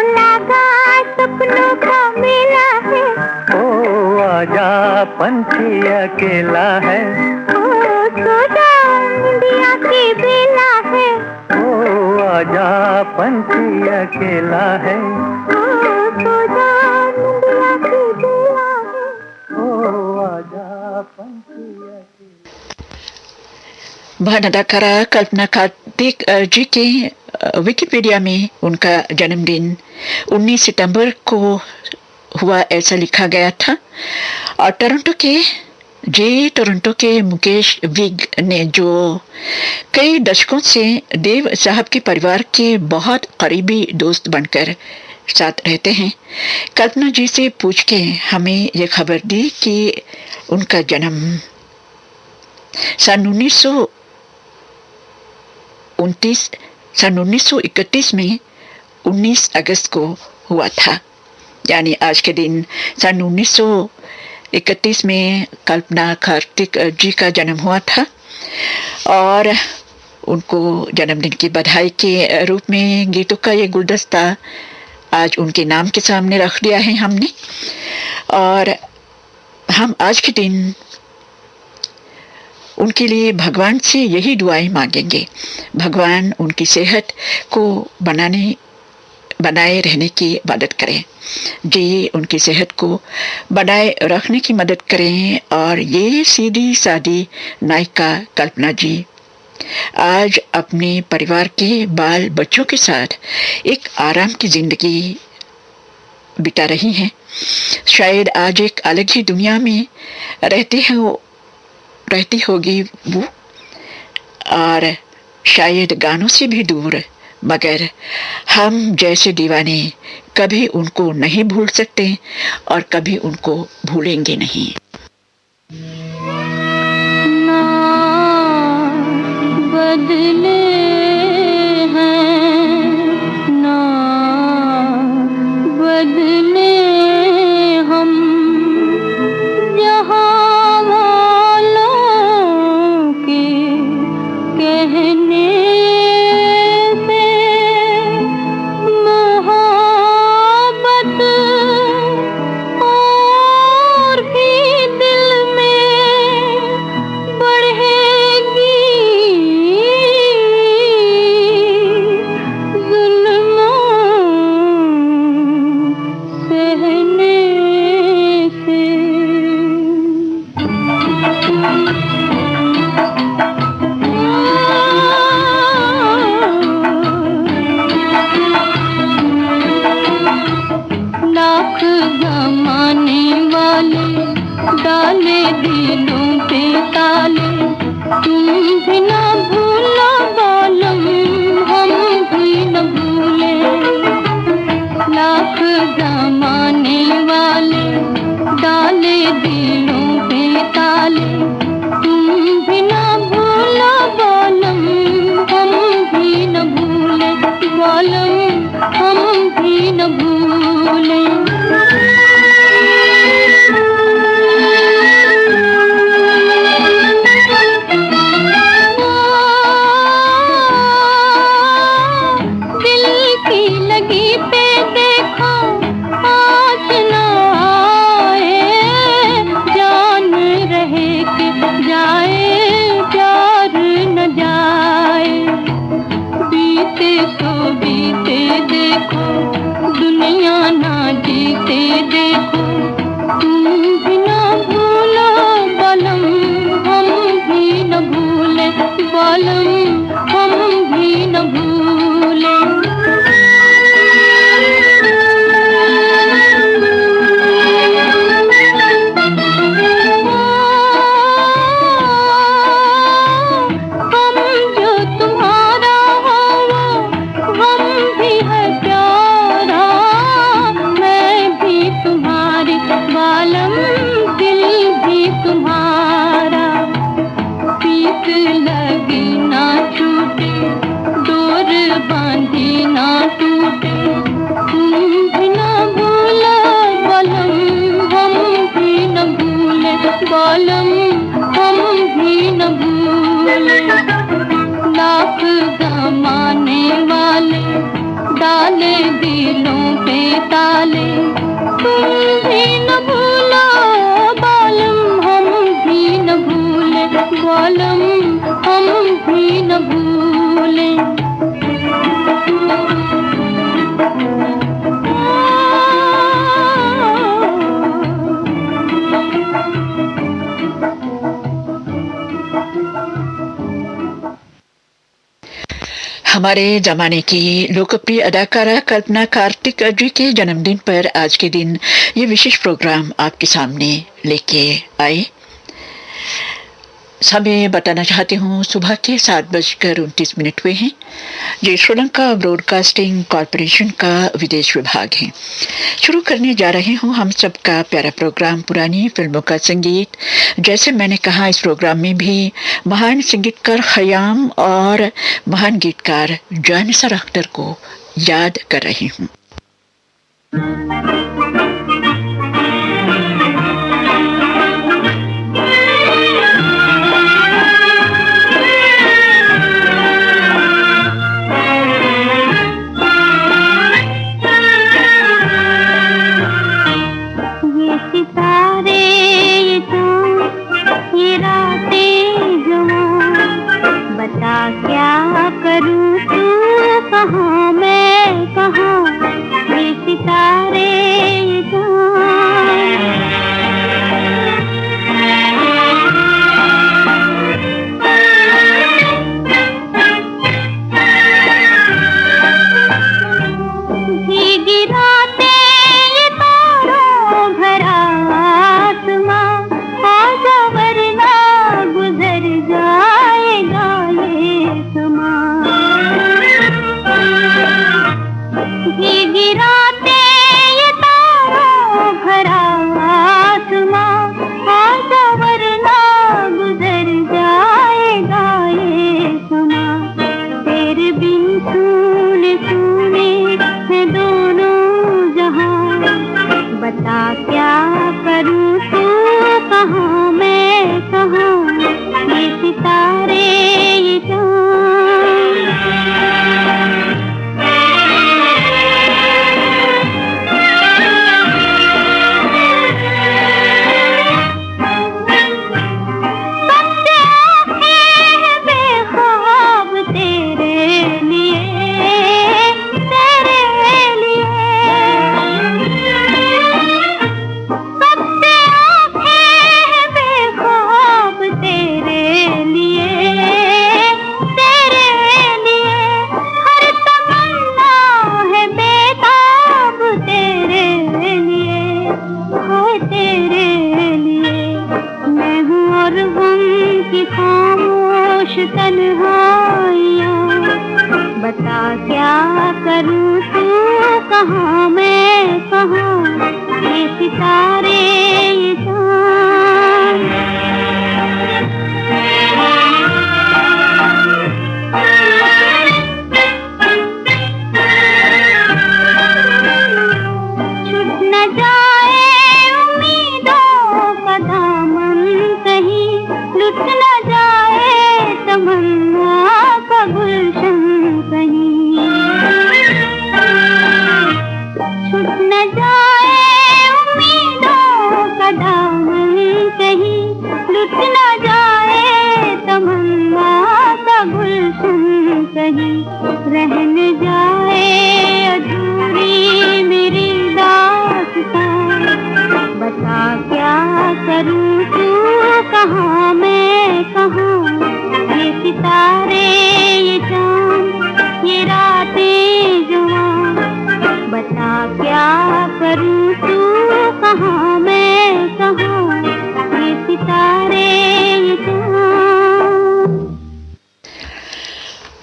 लगा सपनों का मेला है, ओ आजा पंछी अकेला है, तो जा इंडिया की बेला है, ओ आजा पंछी अकेला है, तो जा इंडिया की बेला है। ओ आजा पंछी अकेला। महान अदाकारा कल्पना कार्तिक जी के विकिपीडिया में उनका जन्मदिन 19 सितंबर को हुआ ऐसा लिखा गया था। और टोरंटो के मुकेश विग ने जो कई दशकों से देव साहब के परिवार के बहुत करीबी दोस्त बनकर साथ रहते हैं, कल्पना जी से पूछ के हमें ये खबर दी कि उनका जन्म सन 1931 में 19 अगस्त को हुआ था। यानी आज के दिन सन 1931 में कल्पना कार्तिक जी का जन्म हुआ था और उनको जन्मदिन की बधाई के रूप में गीतों का ये गुलदस्ता आज उनके नाम के सामने रख दिया है हमने। और हम आज के दिन उनके लिए भगवान से यही दुआएं मांगेंगे, भगवान उनकी सेहत को बनाए रहने की मदद करें जी, उनकी सेहत को बनाए रखने की मदद करें। और ये सीधी सादी नायिका कल्पना जी आज अपने परिवार के बाल बच्चों के साथ एक आराम की जिंदगी बिता रही हैं। शायद आज एक अलग ही दुनिया में रहती होगी वो, और शायद गानों से भी दूर, मगर हम जैसे दीवाने कभी उनको नहीं भूल सकते और कभी उनको भूलेंगे नहीं। ना बदले हैं, ना बदले हम जहाँ वालों के कहने से, मोहब्बत और भी दिल में बढ़ेगी, जुल्मों सहने से। लाख जमाने वाले डाले दिलों पे ताले, तुम भी ना भूलो बालम, हम भी न भूले। लाख जमाने वाले डाले दिलों पे ताले, तुम भी ना भूलो बालम, हम भी न भूले बालम, हम भी न भूले। हमारे जमाने की लोकप्रिय अदाकारा कल्पना कार्तिक जी के जन्मदिन पर आज के दिन ये विशेष प्रोग्राम आपके सामने लेके आए। समय बताना चाहती हूँ, सुबह के 7:29 हुए हैं। ये श्रीलंका ब्रॉडकास्टिंग कॉरपोरेशन का विदेश विभाग है। शुरू करने जा रहे हूँ हम सबका प्यारा प्रोग्राम पुरानी फिल्मों का संगीत। जैसे मैंने कहा, इस प्रोग्राम में भी महान संगीतकार खयाम और महान गीतकार जानिसार अख्तर को याद कर रही हूँ। क्या करूं तू कहाँ मैं कहाँ, ये सितारे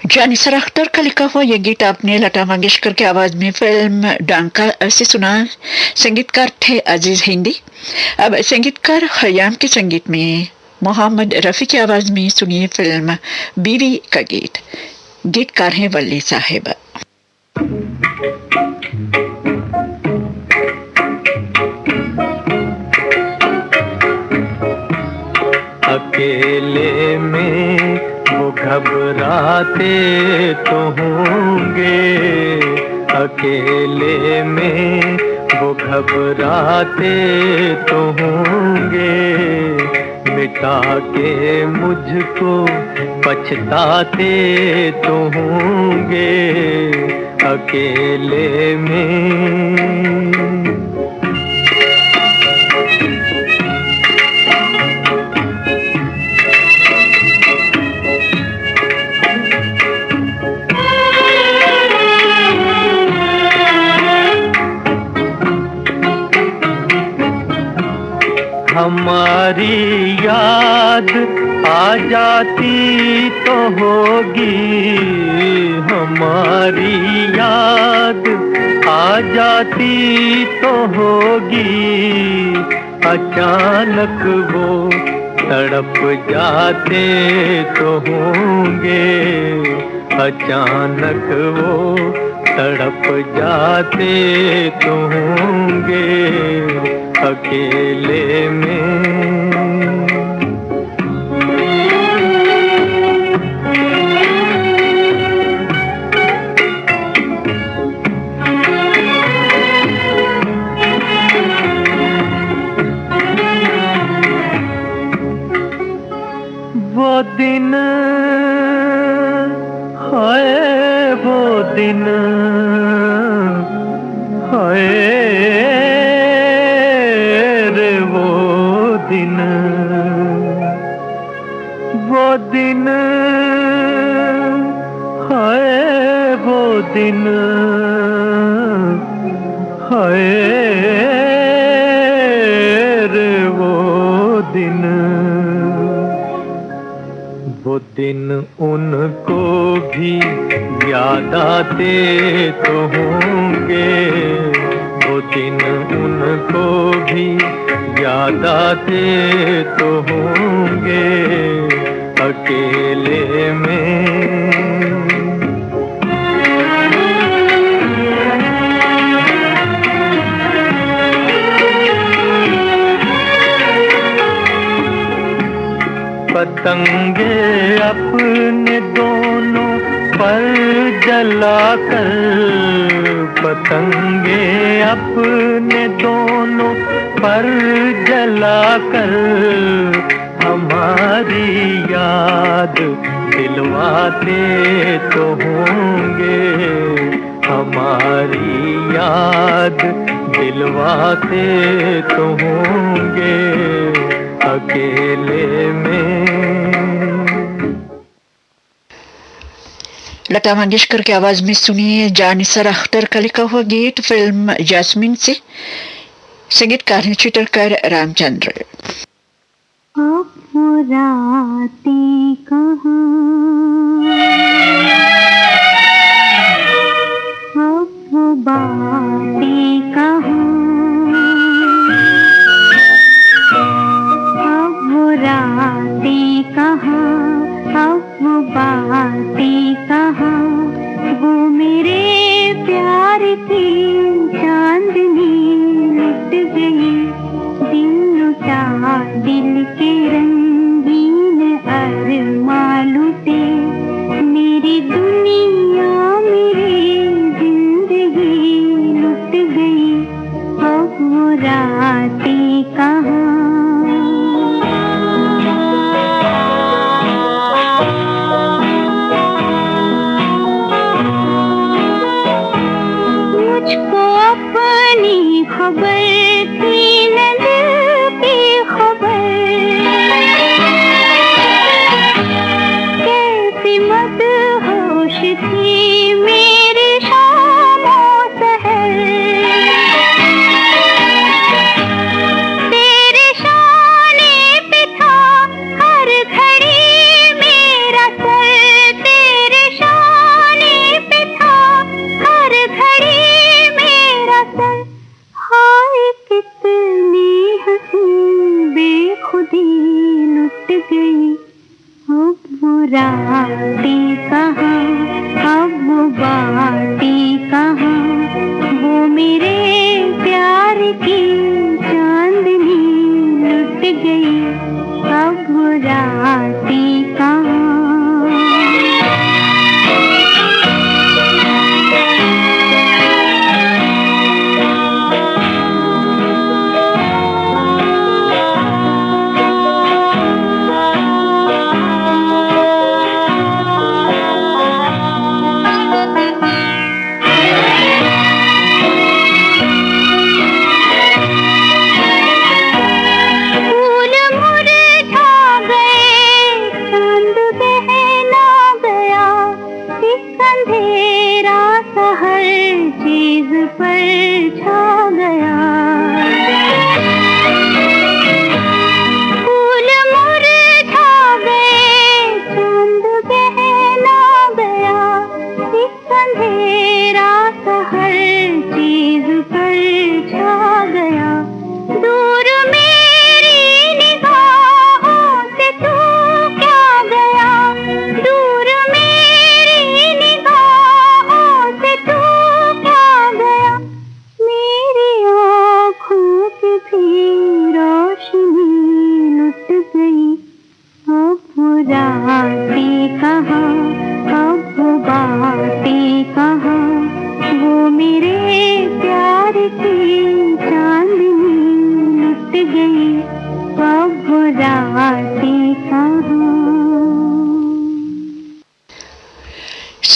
जानिसार अख्तर का लिखा हुआ यह गीत आपने लता मंगेशकर की आवाज में फिल्म डांका से सुना। संगीतकार थे अजीज हिंदी। अब संगीतकार खयाम के संगीत में मोहम्मद रफी की आवाज में सुनिए फिल्म बीवी का गीत। गीतकार हैं वल्ली साहिबा। अकेले में वो घबराते तो होंगे, अकेले में वो घबराते तो होंगे, मिटा के मुझको पछताते तो होंगे अकेले में। हमारी याद आ जाती तो होगी, हमारी याद आ जाती तो होगी, अचानक वो तड़प जाते तो होंगे, अचानक वो तड़प जाते तो होंगे अकेले में। वो दिन हाय, वो दिन हाय रे, वो दिन, वो दिन हाय, वो दिन हाय रे, वो दिन, वो दिन उनको भी याद आते तो होंगे, वो दिन उनको भी याद आते तो होंगे अकेले में। पतंगे अपने दोनों पर जलाकर, पतंगे अपने दोनों पर जलाकर, हमारी याद दिलवाते तो होंगे, हमारी याद दिलवाते तो होंगे अकेले में। लता मंगेशकर की आवाज में सुनिए जानिसर अख्तर का लिखा हुआ गीत फिल्म जैस्मिन से, संगीतकार हैं चित्रकार रामचंद्र। अब वो रातें कहाँ, अब वो बातें कहाँ, अब वो रातें कहाँ, अब वो बातें कहाँ, वो मेरे प्यार की चांदनी लुट गई, दिल लुटा दिल के रंगीन अरमां लुटे, मेरी दुनिया मेरी जिंदगी लुट गई, अब वो रातें कहाँ। मुझको अपनी खबर थी न दिल की खबर, कैसी मदहोश थी मेरी शामों सहर, तेरे शाने पे था हर घड़ी मेरा सर, तेरे शाने पे था हर घड़ी मेरा सर, हाय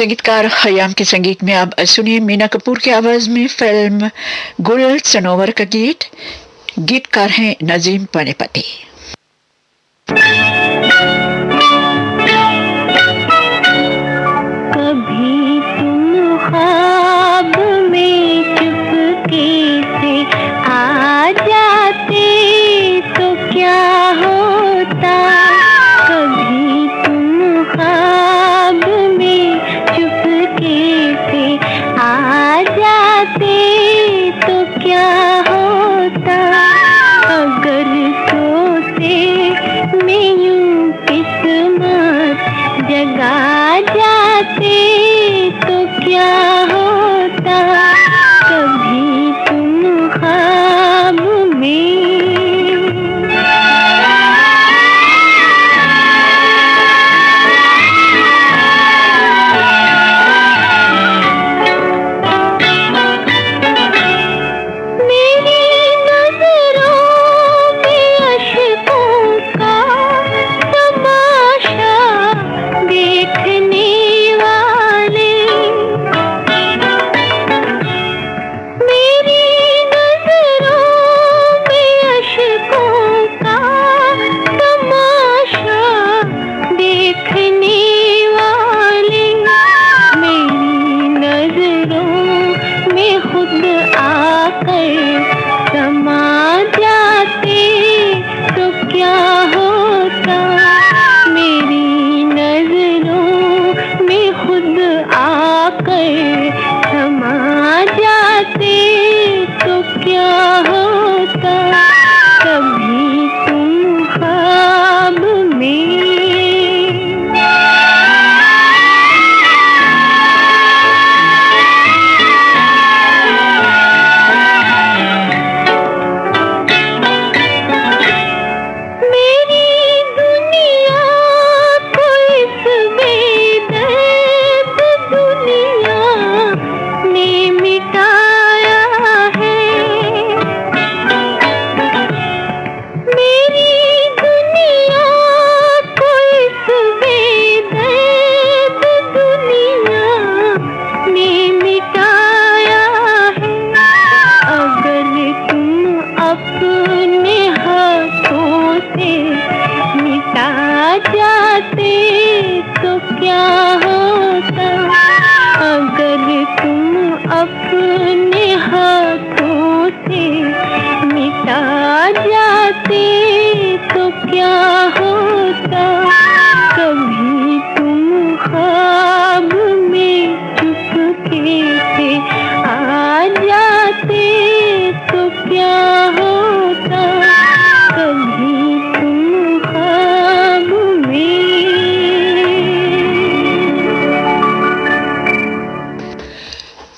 संगीतकार खयाम के संगीत में अब सुनिए मीना कपूर की आवाज में फिल्म गुल सनोवर का गीत। गीतकार हैं नजीम पानीपति। कभी तुम ख्वाब में चुपके से आ जाते तो क्या होता, कभी तुम ख्वाब में चुपके से आ जाते तो क्या होता, अगर सोते मैं यूं किस्मत जगा जाते तो क्या होता, कभी तुम ख्वाब में।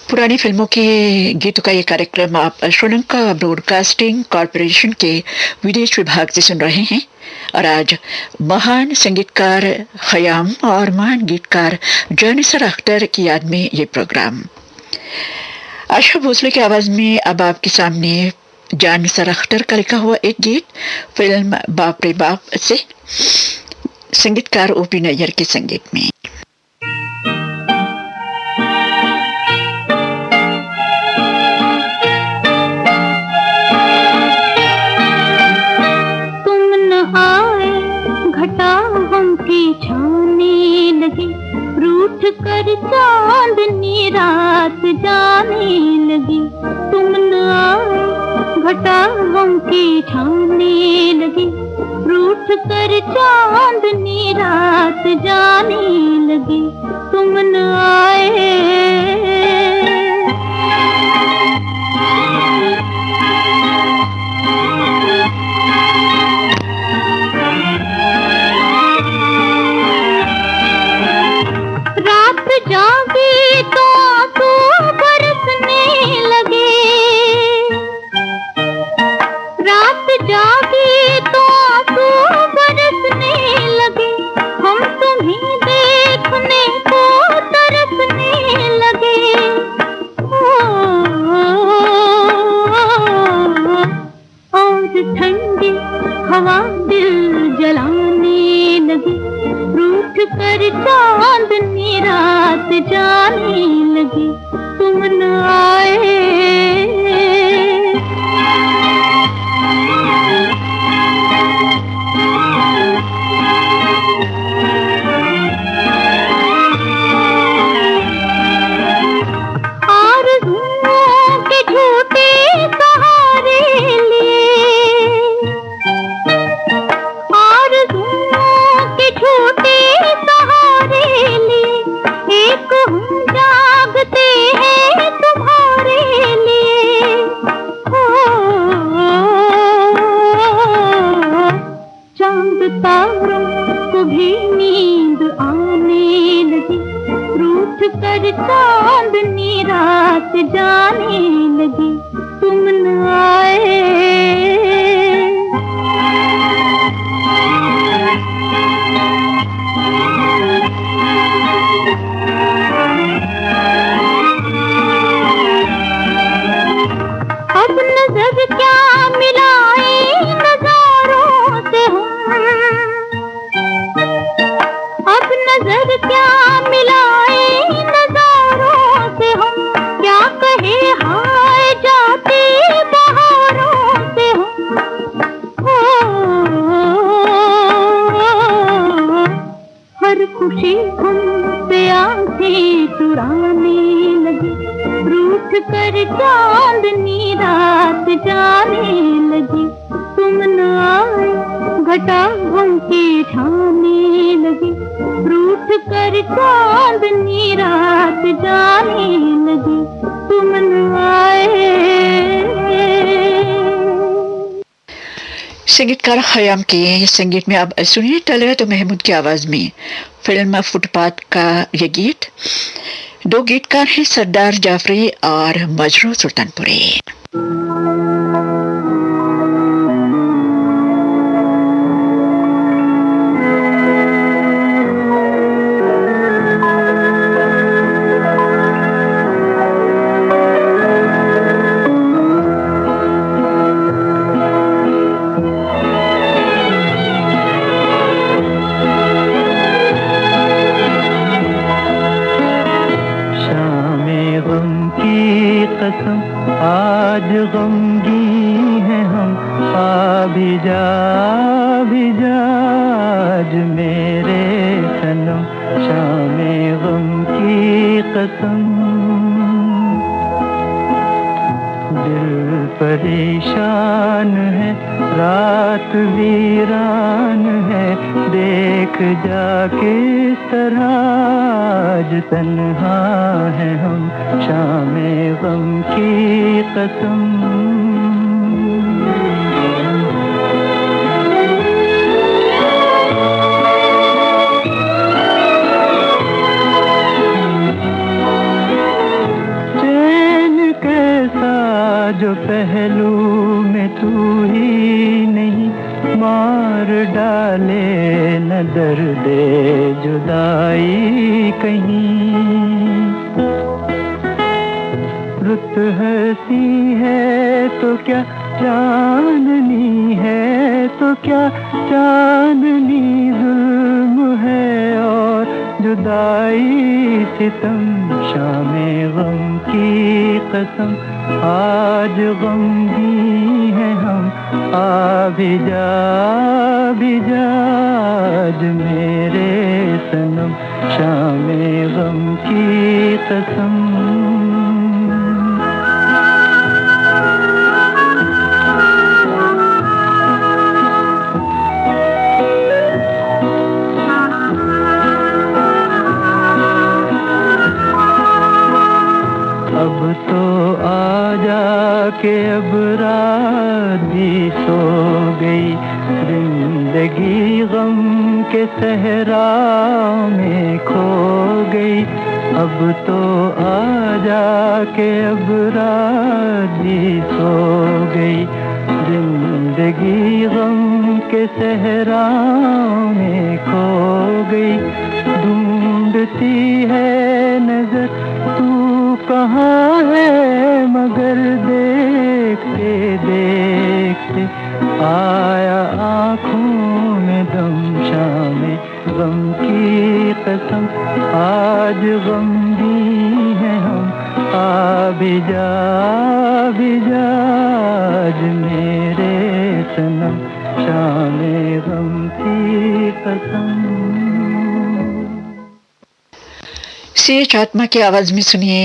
पुरानी फिल्मों के गीतों का ये कार्यक्रम आप श्रीलंका ब्रॉडकास्टिंग कॉरपोरेशन के विदेश विभाग से सुन रहे हैं और आज महान संगीतकार खयाम और महान गीतकार जानिसर अख्तर की याद में ये प्रोग्राम। आशा भोसले की आवाज में अब आपके सामने जानिसर अख्तर का लिखा हुआ एक गीत फिल्म बाप रे बाप से संगीतकार ओपी नैयर के संगीत में। रूठ कर चांदनी रात जाने लगी, तुम न आए घटा गम की छाने लगी, रूठ कर चांदनी रात जाने लगी, तुम न आए। जागी तो आंसू बरसने लगे, रात जागी तो आंसू बरसने लगे, हम तुम्हें देखने को तरसने लगे। और ठंडी हवा दिल जलाने लगी, रूठ कर चांदनी रात जा लगी तुम न आए। आरज़ुओं के झूठे सहारे लिए, आरज़ुओं के झूठे सहारे लिए, एक हम जागते हैं तुम्हारे लिए। चांद तारों को भी नींद आने लगी, रूठ कर चांदनी रात जाने लगी तुम न आए। अब नजर क्या मिलाए नजारों से हम, अब नजर क्या मिलाए नजारों से हम, क्या कहे हाय जाते बहारों से हम। हर खुशी हमसे आंखें चुराने लगी, रूठ कर चांदनी रात जाने लगी तुम न आए। घटा हमके छाने लगी, रूठ कर चांदनी रात जाने लगी तुम न आए। संगीतकार खयाम के संगीत में अब सुनिए तलत महमूद की आवाज में फिल्म फुटपाथ का ये गीत। दो गीतकार हैं सरदार जाफरी और मजरू सुल्तानपुरी। आज गमगी हैं हम, आ भी जा आज मेरे सनम, शामे गम की कसम। दिल परेशान है, रात वीरान है, देख जा किस तरह आज तन्हा है हम, शामे गम की कसम। चैन कैसा जो पहलू में तू ही नहीं, मार डाले न दर्दे जुदाई कहीं। रुत हंसी है तो क्या चांदनी है तो क्या, चांदनी जुल्म है और जुदाई सितम, शामे गम की कसम। आज गमगी हैं हम, आ भी जा आज मेरे सनम, शामे गम की कसम। अब तो आ जा के अब रात भी सो गई, जिंदगी गम के सहरा में खो गई। अब तो आ जा के अब रात भी सो गई, जिंदगी गम के सहरा में खो गई। ढूंढती है नजर तू कहाँ है, मगर देखते देखते आया आँखों में दम, शामे गम की कसम। आज गम भी है हम, भी जा आज मेरे सनम शामे गम की कसम। सीएच आत्मा की आवाज में सुनिए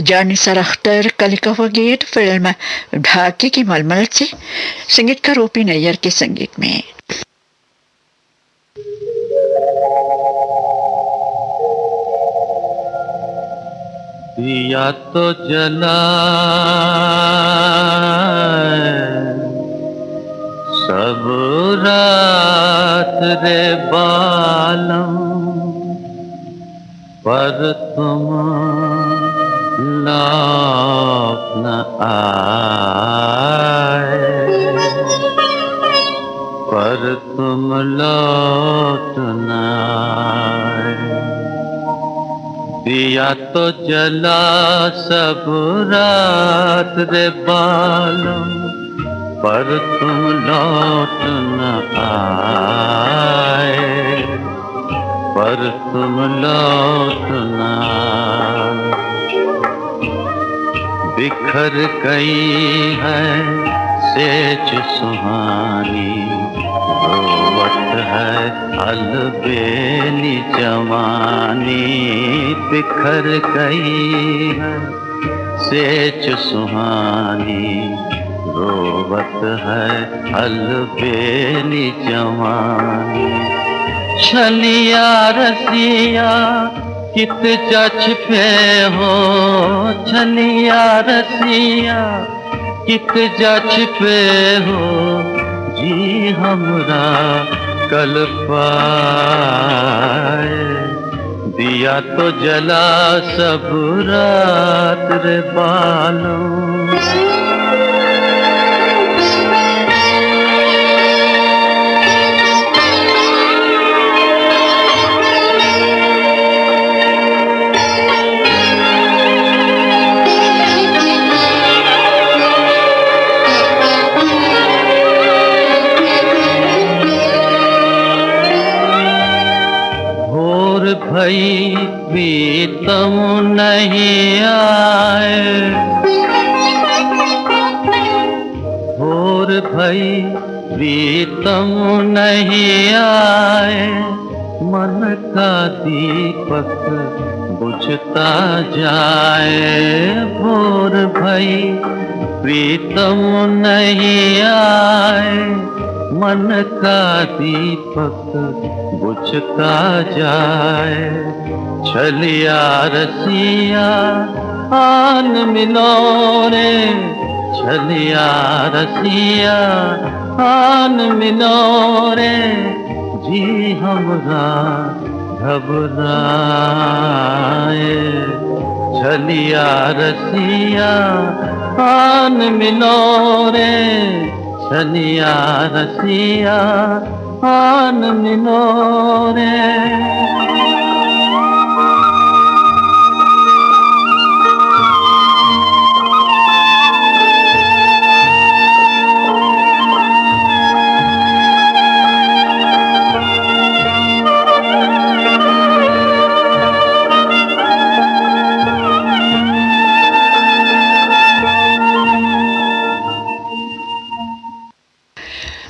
जानिसार अख्तर का लिखा हुआ गीत फिल्म ढाके की मलमल से, संगीतकार ओपी नैयर के संगीत में। दिया तो जला सब रात रे बालम, पर तुम लौट न आए, पर तुम लौट न आए। दिया तो जला सब रात रे बालम, पर तुम लौट न आए, पर तुम लौट न आए। बिखर गई है सेज सुहानी, रोवत है अलबेली जवानी। बिखर गई है सेज सुहानी, रोवत है अलबेली जवानी। छलिया रसिया कित जछ पे हो, छलिया रसिया कित जछ पे हो, जी हमरा कल पाए। दिया तो जला सब रात रे बालों, भई प्रीतम नहीं आए, भोर भई प्रीतम नहीं आए। मन का दीपक बुझता जाए, भोर भई प्रीतम नहीं आए। मन का दीपक बुझता जाए। छलिया रसिया आन मिलो रे, छलिया रसिया आन मिलो रे, जी हमरा घबराए। छलिया रसिया आन मिलो रे, छलिया रसिया आन मिलो रे।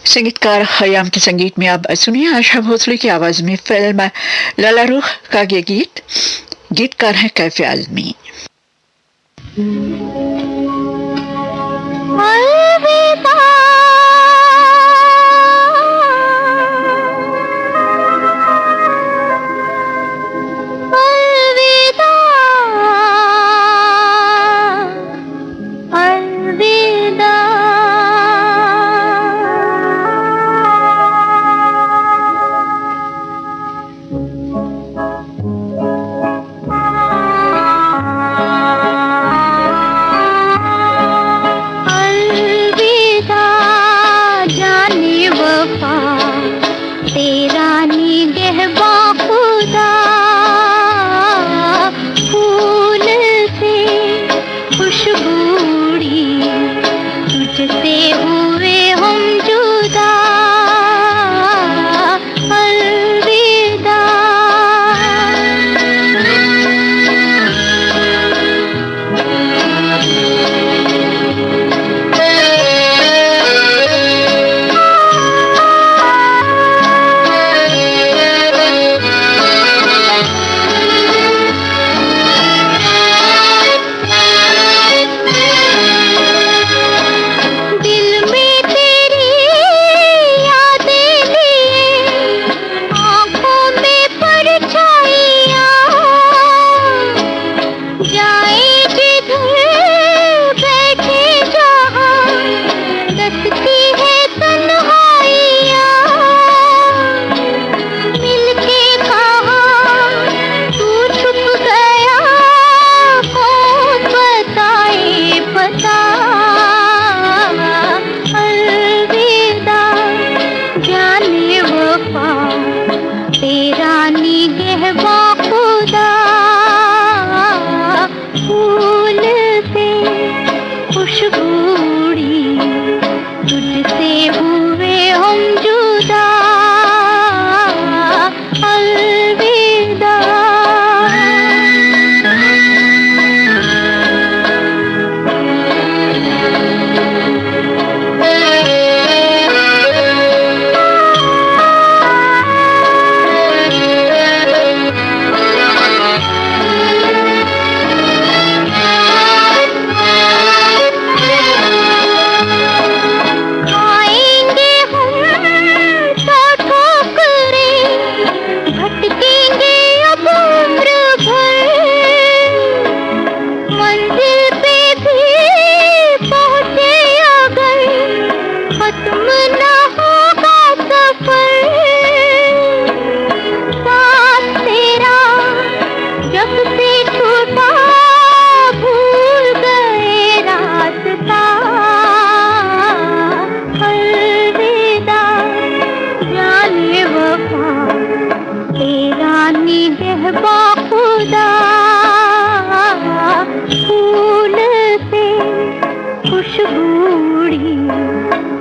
संगीतकार खयाम के संगीत में अब सुनिए आशा भोसले की आवाज में फिल्म लाला रुख का ये गीत। गीतकार है कैफे आलमी।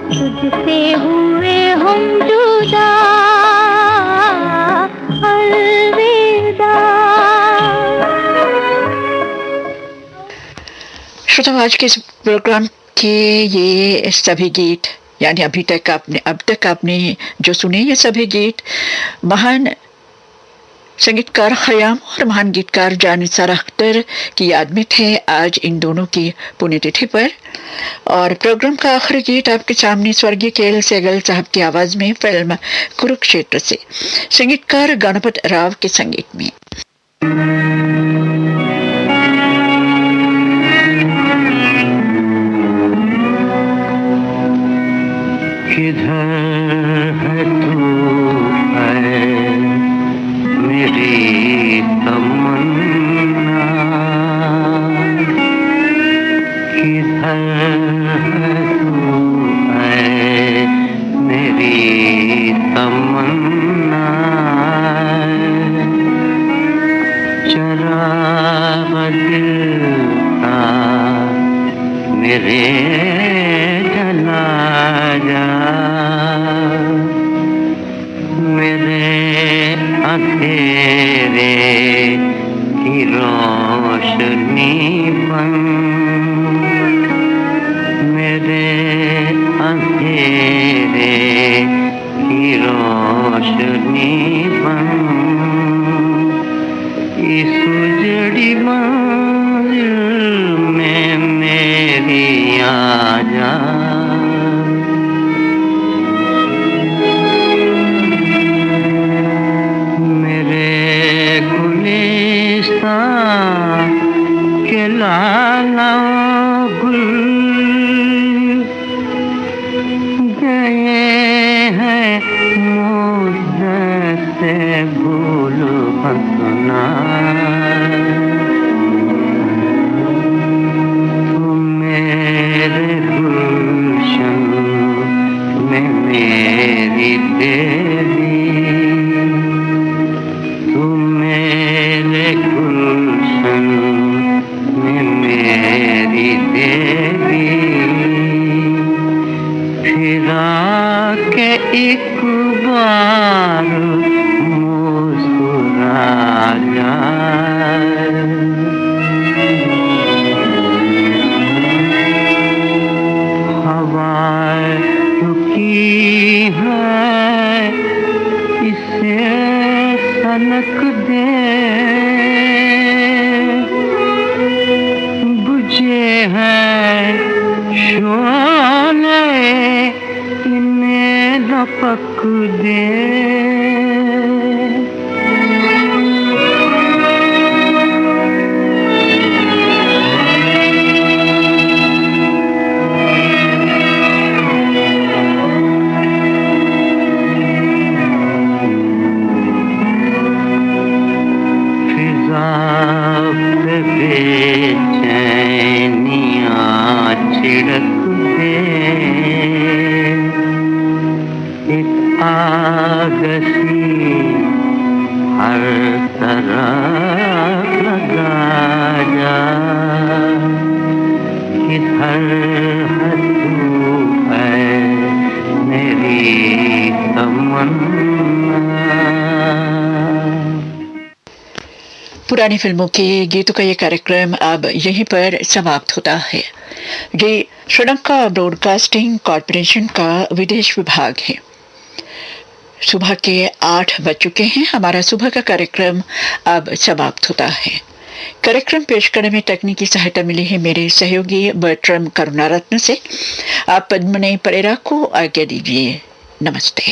तुझसे हुए हम जुदा, अलविदा। श्रोताओ, आज के इस प्रोग्राम के ये सभी गीत, यानी अब तक आपने जो सुने ये सभी गीत महान संगीतकार खयाम और महान गीतकार जानिसार अख्तर की याद में थे आज इन दोनों की पुण्यतिथि पर। और प्रोग्राम का आखिरी गीत आपके सामने स्वर्गीय के.एल. सहगल साहब की आवाज में फिल्म कुरुक्षेत्र से संगीतकार गणपत राव के संगीत में। किधर है तू है मेरी तमन्ना, किधर है तू है मेरी तमन्ना, चराग दिल का मेरे जला जा, मेरे अंधेरे की रोशनी बन, मेरे अंधेरे की रोशनी बन, इस उजड़ी मंजिल में मेरी आ जा। लाला गुल गए हैं मुझसे से भूल हंसना, तुम मेरे गुलशन में मेरी देवी, तुम मेरे गुलशन मेरी देवी, फिरा के एक बार मुस्कुरा जा। हवाएं रुकी है इसे सनक दे, है शोले इन्हें लपक दे। फिजा पे छिड़क दे एक आग सी हर तरफ लगा जा, किधर है तू है मेरी तमन्ना। पुरानी फिल्मों के गीतों का ये कार्यक्रम अब यहीं पर समाप्त होता है। ये श्रीलंका ब्रॉडकास्टिंग कॉरपोरेशन का विदेश विभाग है। सुबह के 8 बज चुके हैं। हमारा सुबह का कार्यक्रम अब समाप्त होता है। कार्यक्रम पेश करने में तकनीकी सहायता मिली है मेरे सहयोगी बर्ट्रम करुणारत्न से। आप पद्मनी परेरा को आज्ञा दीजिए। नमस्ते।